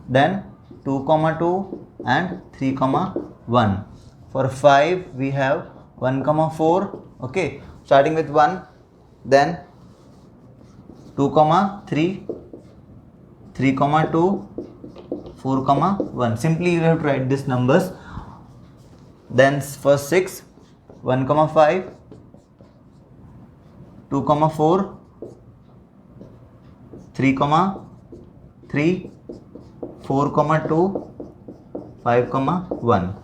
then 2 comma 2 and 3 comma 1. For 5 we have 1 comma 4. Okay, starting with 1, then 2 comma 3, 3 comma 2, 4 comma 1. Simply you have to write these numbers. Then for 6, 1 comma 5, 2 comma 4, 3 comma 3, 4 comma 2, 5 comma 1.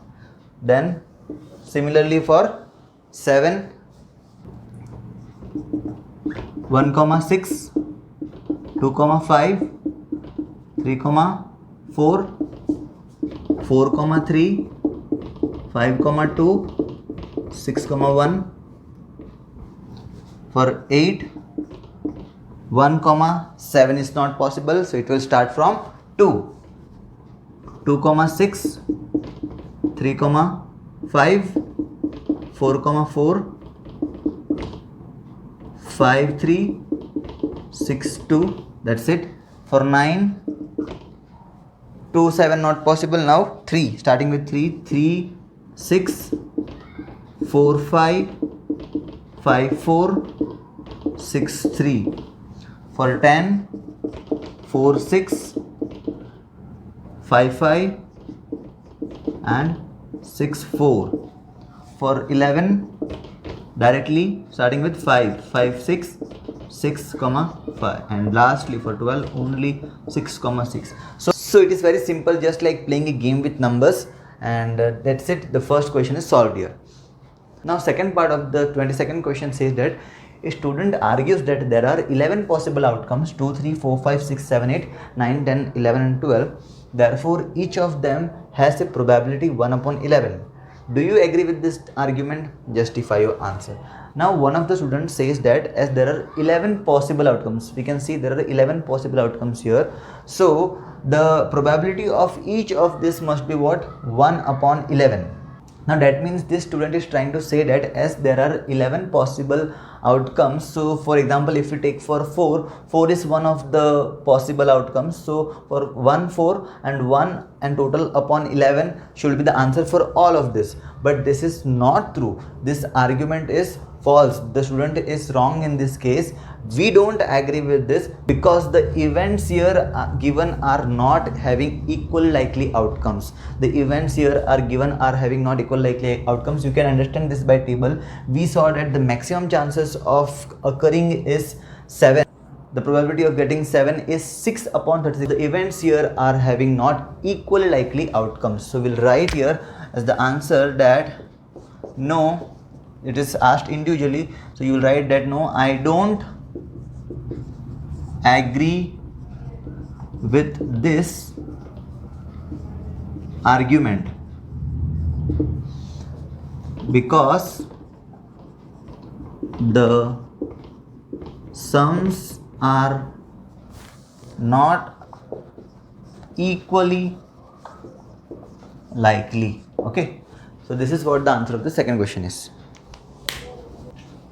Then similarly for 7, 1 comma 6, 2 comma 5, 3 comma 4, 4 comma 3, 5 comma 2, 6 comma 1. For 8, 1 comma 7 is not possible, so it will start from 2. 2 comma 6, 3 comma 5, 4 comma 4, 5 3, 6 2. That's it. For 9, 2 7 not possible. Now 3, starting with 3, 3 6, 4 5, 5 4, 6 3. For 10, 4 6, 5 5 and 6 4. For 11, directly starting with 5, 5 6, 6 comma 5. And lastly for 12 only 6 comma 6. So it is very simple, just like playing a game with numbers, and that's it. The first question is solved here. Now second part of the 22nd question says that a student argues that there are 11 possible outcomes, 2 3 4 5 6 7 8 9 10 11 and 12. Therefore each of them has a probability 1 upon 11. Do you agree with this argument? Justify your answer. Now one of the students says that as there are 11 possible outcomes, we can see there are 11 possible outcomes here. So the probability of each of this must be what? 1 upon 11. Now that means this student is trying to say that as there are 11 possible outcomes, so for example if we take for 4 is one of the possible outcomes, so for 1 4 and 1 and total upon 11 should be the answer for all of this. But this is not true. This argument is false. The student is wrong in this case. We don't agree with this because the events here given are not having equal likely outcomes. The events here are given are having not equal likely outcomes. You can understand this by table. We saw that the maximum chances of occurring is 7. The probability of getting 7 is 6 upon 36. The events here are having not equally likely outcomes. So we'll write here as the answer that no, it is asked individually. So you will write that no, I don't agree with this argument because the sums are not equally likely. Okay, so this is what the answer of the second question is.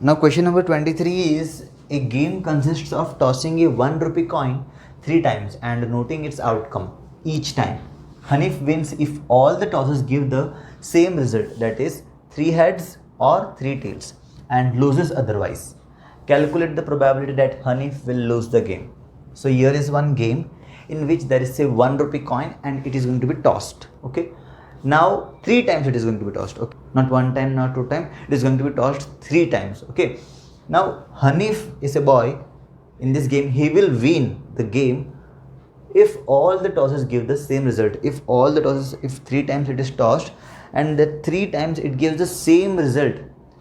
Now question number 23 is a game consists of tossing a 1 rupee coin 3 times and noting its outcome each time. Hanif wins if all the tosses give the same result, that is 3 heads or 3 tails, and loses otherwise. Calculate the probability that Hanif will lose the game. So here is one game in which there is a 1 rupee coin and it is going to be tossed. Okay. Now 3 times it is going to be tossed. Okay. Not 1 time, not 2 times. It is going to be tossed 3 times. Okay. Now Hanif is a boy. In this game, he will win the game if all the tosses give the same result. If all the tosses, if 3 times it is tossed and the 3 times it gives the same result,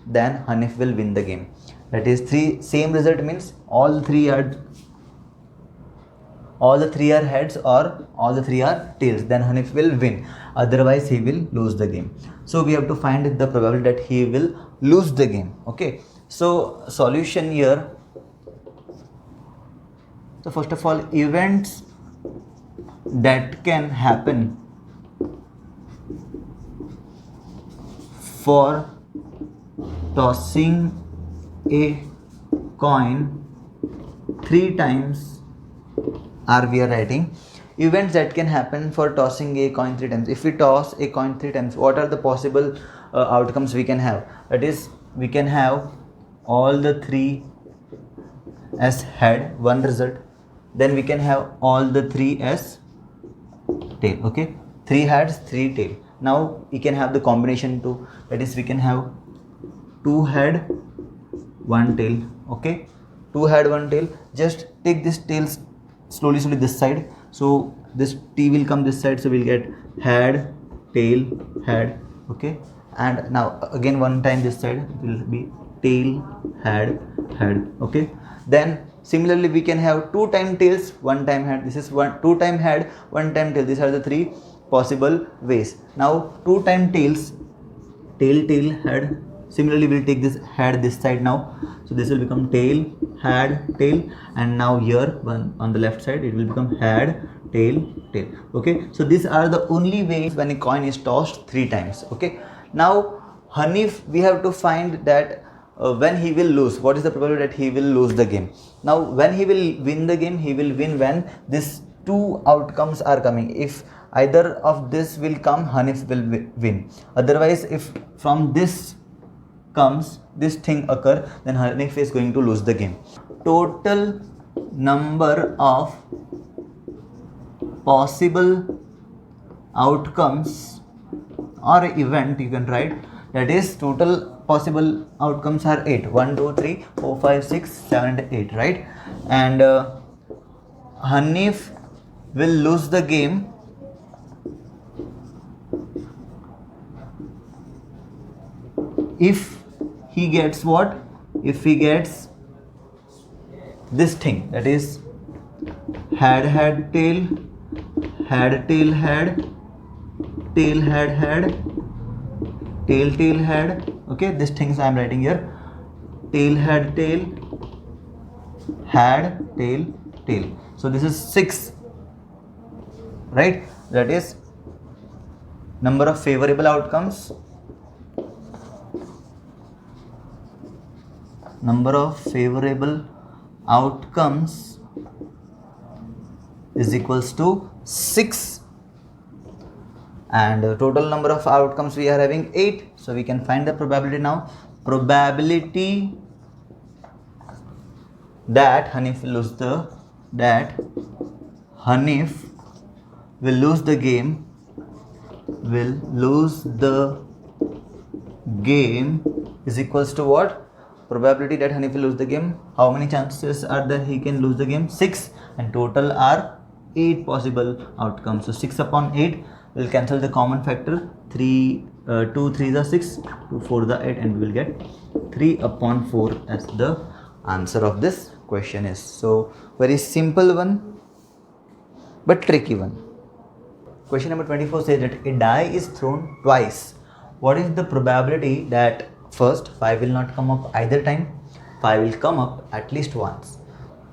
then Hanif will win the game. That is, same result means all the 3 are heads or all the 3 are tails. Then Hanif will win. Otherwise, he will lose the game. So we have to find the probability that he will lose the game. Okay. So solution here. So first of all, events that can happen for tossing a coin 3 times are we are writing. Events that can happen for tossing a coin 3 times. If we toss a coin 3 times, what are the possible outcomes we can have? That is, we can have all the 3 as head, one result. Then we can have all the 3 as tail. Okay, 3 heads, 3 tail. Now we can have the combination too. That is, we can have 2 head, 1 tail. Okay, 2 head, 1 tail. Just take this tails slowly this side. So this T will come this side. So we'll get head, tail, head. Okay, and now again one time this side will be tail, head, head. Okay, then similarly we can have 2 time tails, 1 time head. This is 2 time head, 1 time tail. These are the 3 possible ways. Now 2 time tails, tail, tail, head. Similarly we'll take this head this side now. So this will become tail, head, tail, and now here one on the left side it will become head, tail, tail. Okay, so these are the only ways when a coin is tossed 3 times. Okay, now Hanif, we have to find that when he will lose, what is the probability that he will lose the game. Now when he will win the game, he will win when these 2 outcomes are coming. If either of this will come, Hanif will win. Otherwise, if from this comes this thing occur, then Hanif is going to lose the game. Total number of possible outcomes or event you can write, that is total possible outcomes are 8. 1 2 3 4 5 6 7 and 8, right? And Hanif will lose the game if he gets what? If he gets this thing, that is head, head, tail, head, tail, head, tail, head, head, tail, tail, head. Okay, these things I am writing here. Tail, head, tail, head, tail, tail. So this is 6, right? That is number of favorable outcomes number of favorable outcomes is equals to 6, and total number of outcomes we are having 8. So we can find the probability now. Probability that Hanif will lose the game is equals to what? Probability that Hanif will lose the game. How many chances are there he can lose the game? 6, and total are 8 possible outcomes. So 6 upon 8 will cancel the common factor. 2 3s are 6, 2 4s are 8, and we will get 3 upon 4 as the answer of this question is. So very simple one but tricky one. Question number 24 says that a die is thrown twice. What is the probability that first 5 will not come up either time, 5 will come up at least once?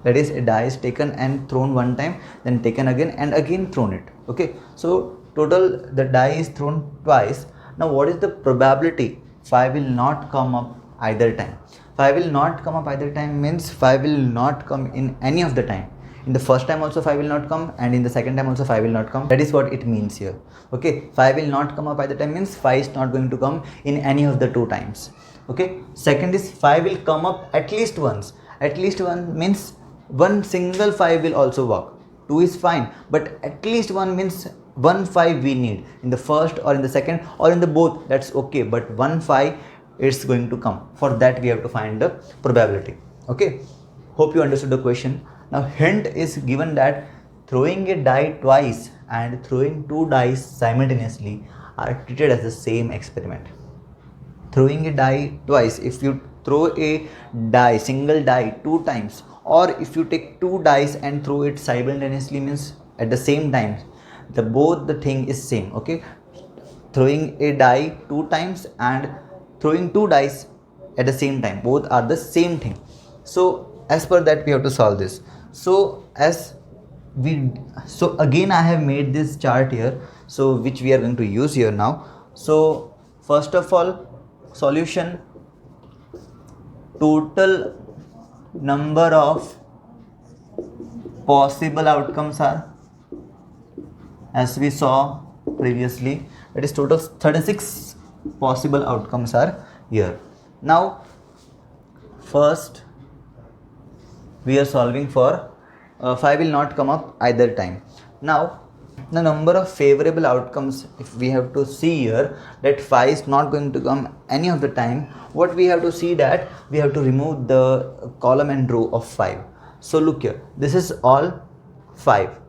That is, a die is taken and thrown one time, then taken again and again thrown it. Okay, so total the die is thrown twice. Now what is the probability 5 will not come up either time? 5 will not come up either time means 5 will not come in any of the time. In the first time also 5 will not come, and in the second time also 5 will not come. That is what it means here. Okay, 5 will not come up either time means 5 is not going to come in any of the 2 times. Okay, second is 5 will come up at least once. At least one means one single 5 will also work. 2 is fine, but at least one means one 5 we need in the first or in the second or in the both. That's okay, but one 5 is going to come. For that we have to find the probability. Okay, hope you understood the question. Now hint is given that throwing a die twice and throwing 2 dice simultaneously are treated as the same experiment. Throwing a die twice, if you throw a die, single die 2 times, or if you take 2 dice and throw it simultaneously means at the same time, both the thing is same. Okay, throwing a die 2 times and throwing 2 dice at the same time, both are the same thing. So as per that we have to solve this. So again I have made this chart here, so which we are going to use here now. So first of all, solution, total number of possible outcomes are, as we saw previously, that is total 36 possible outcomes are here. Now first we are solving for 5 will not come up either time. Now the number of favorable outcomes, if we have to see here that 5 is not going to come any of the time, what we have to see that we have to remove the column and row of 5. So look here, this is all 5,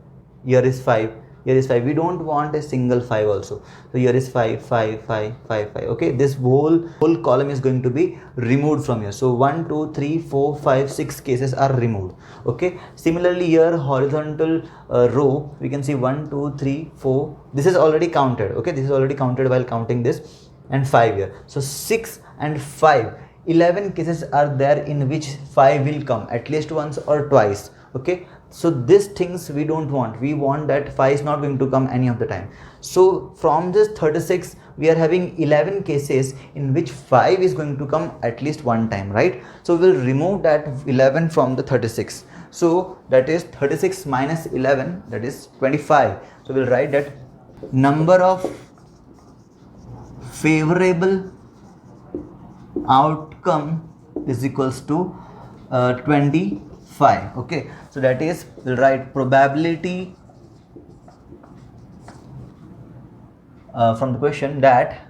here is 5, here is 5. We don't want a single 5 also. So here is 5, 5, 5, 5, 5. Okay, this whole column is going to be removed from here. So 1, 2, 3, 4, 5, 6 cases are removed. Okay, similarly here horizontal row, we can see 1, 2, 3, 4. This is already counted. Okay, this is already counted while counting this, and 5 here. So 6 and 5, 11 cases are there in which 5 will come at least once or twice. Okay, so these things we don't want. We want that 5 is not going to come any of the time. So from this 36 we are having 11 cases in which 5 is going to come at least one time, right? So we'll remove that 11 from the 36. So that is 36 minus 11, that is 25. So we'll write that number of favorable outcome is equals to 25. Okay, so that is, we'll write probability from the question that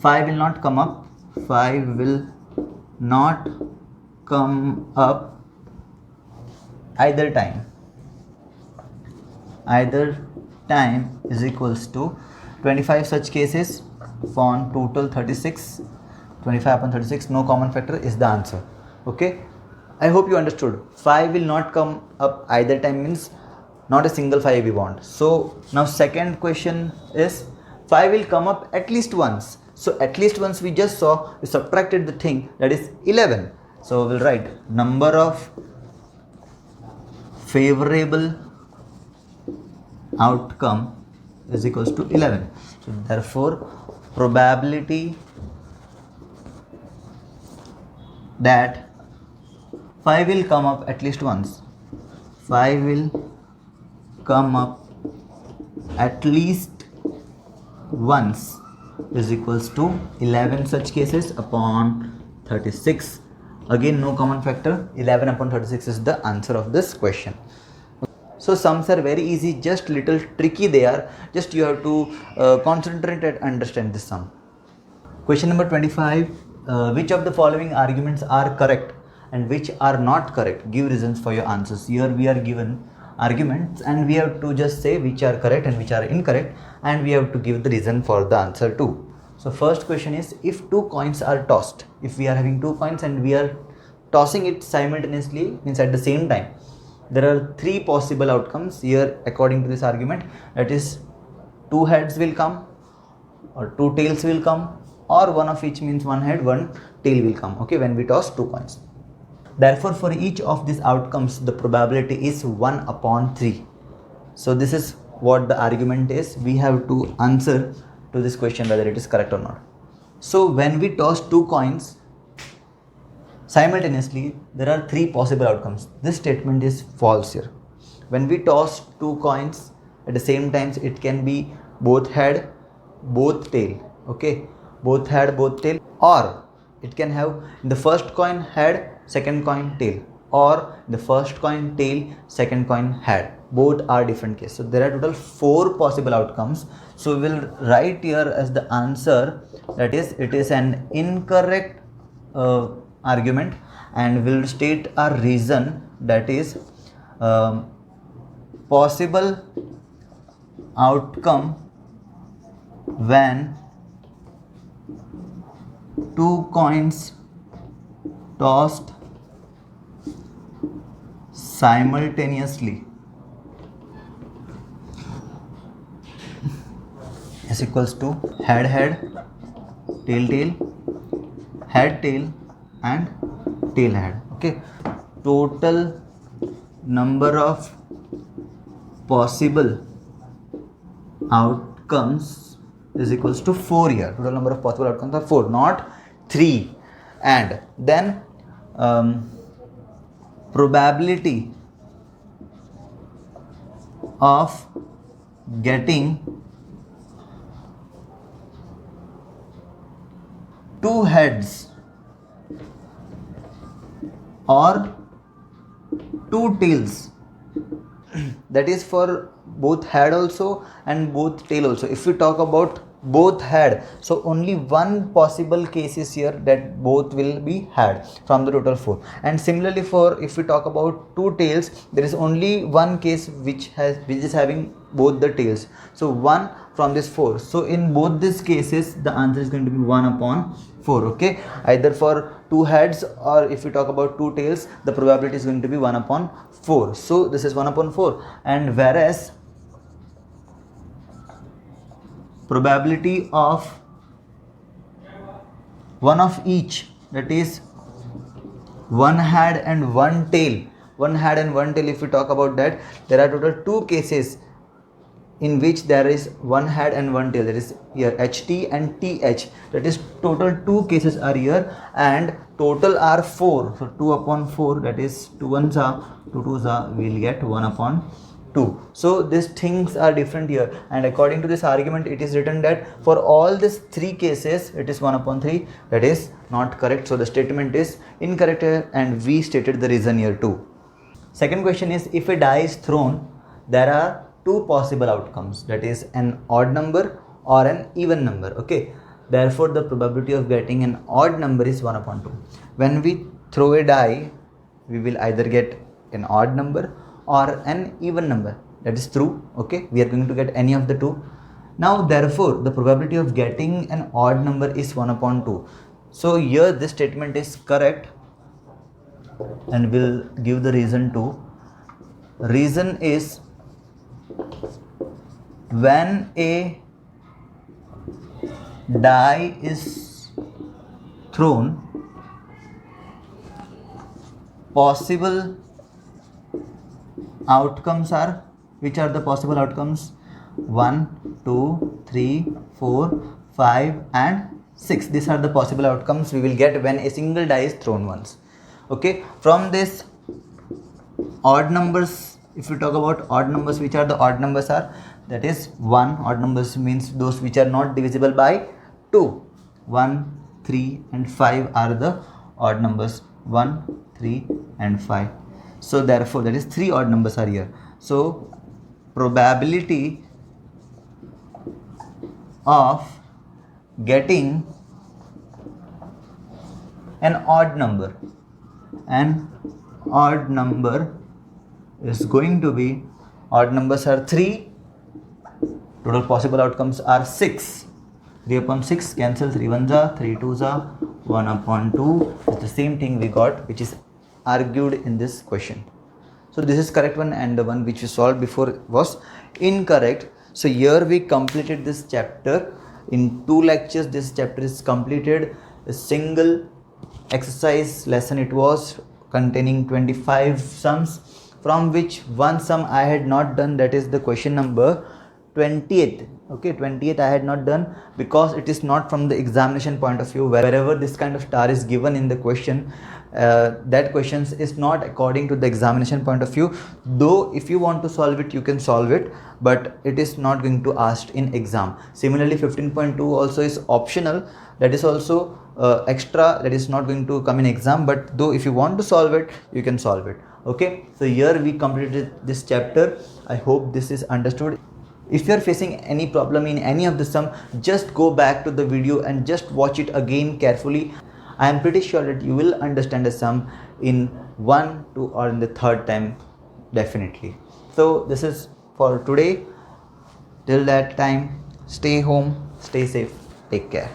5 will not come up, 5 will not come up either time is equals to 25 such cases from total 36. 25 upon 36, no common factor is the answer. Okay, I hope you understood. 5 will not come up either time means not a single 5 we want. So now second question is 5 will come up at least once. So at least once we just saw, we subtracted the thing, that is 11. So we'll write number of favorable outcome is equals to 11. So therefore probability that 5 will come up at least once. 5 will come up at least once is equals to 11 such cases upon 36. Again, no common factor. 11 upon 36 is the answer of this question. So sums are very easy, just little tricky they are. Just you have to concentrate and understand this sum. Question number 25. Which of the following arguments are correct and which are not correct? Give reasons for your answers. Here we are given arguments and we have to just say which are correct and which are incorrect, and we have to give the reason for the answer too. So first question is, if two coins are tossed, if we are having two coins and we are tossing it simultaneously, means at the same time, there are three possible outcomes here according to this argument. That is, two heads will come, or two tails will come, or one of each, means one head one tail will come, okay, when we toss two coins. Therefore, for each of these outcomes, the probability is 1 upon 3. So this is what the argument is. We have to answer to this question whether it is correct or not. So when we toss two coins simultaneously, there are three possible outcomes. This statement is false here. When we toss two coins at the same time, it can be both head, both tail, okay, both head, both tail, or it can have in the first coin head, second coin tail, or the first coin tail, second coin head. Both are different cases. So there are total 4 possible outcomes. So we will write here as the answer, that is, it is an incorrect argument, and will state our reason, that is possible outcome when two coins tossed simultaneously is equals to head head, tail tail, head tail, and tail head. Okay, total number of possible outcomes is equals to 4 here. Total number of possible outcomes are 4, not 3. And then probability of getting two heads or two tails, that is for both head also and both tail also. If we talk about both head, so only one possible case is here, that both will be head from the total 4. And similarly, for if we talk about two tails, there is only one case which is having both the tails, so 1 from this 4. So in both these cases, the answer is going to be 1 upon 4. Okay, either for two heads or if we talk about two tails, the probability is going to be 1 upon 4. So this is 1 upon 4. And whereas probability of one of each, that is one head and one tail, if we talk about that, there are total 2 cases in which there is one head and one tail, that is here HT and TH, that is total 2 cases are here, and total are 4. So 2 upon 4, that is 2 1s are 2 2s are, we will get 1 upon 2. So these things are different here, and according to this argument, it is written that for all these 3 cases, it is 1 upon 3. That is not correct. So the statement is incorrect here, and we stated the reason here too. Second question is, if a die is thrown, there are 2 possible outcomes, that is an odd number or an even number. Okay, therefore the probability of getting an odd number is 1 upon 2. When we throw a die, we will either get an odd number or an even number. That is true. Okay, we are going to get any of the 2. Now therefore the probability of getting an odd number is 1 upon 2. So here this statement is correct, and we'll give the reason too. Reason is, when a die is thrown, possible outcomes are, which are the possible outcomes? 1 2 3 4 5 and 6. These are the possible outcomes we will get when a single die is thrown once. Okay, from this odd numbers, if we talk about odd numbers, which are the odd numbers are, that is 1. Odd numbers means those which are not divisible by 2. 1, 3 and 5 are the odd numbers. 1, 3 and 5. So therefore that is 3 odd numbers are here. So probability of getting an odd number is going to be, odd numbers are 3, total possible outcomes are 6. 3 upon 6 cancel, 3 1 za, 3 2 za, 1 upon 2. It's the same thing we got, which is argued in this question. So this is correct one, and the one which we solved before was incorrect. So here we completed this chapter in 2 lectures. This chapter is completed. A single exercise lesson it was, containing 25 sums, from which one sum I had not done, that is the question number 20th. Okay, 20th I had not done because it is not from the examination point of view. Wherever this kind of star is given in the question, that questions is not according to the examination point of view. Though if you want to solve it, you can solve it, but it is not going to asked in exam. Similarly 15.2 also is optional, that is also extra, that is not going to come in exam, but though if you want to solve it, you can solve it. Okay, so here we completed this chapter. I hope this is understood. If you are facing any problem in any of the sum, just go back to the video and just watch it again carefully. I am pretty sure that you will understand the sum in 1, 2 or in the 3rd time definitely. So this is for today. Till that time, stay home, stay safe, take care.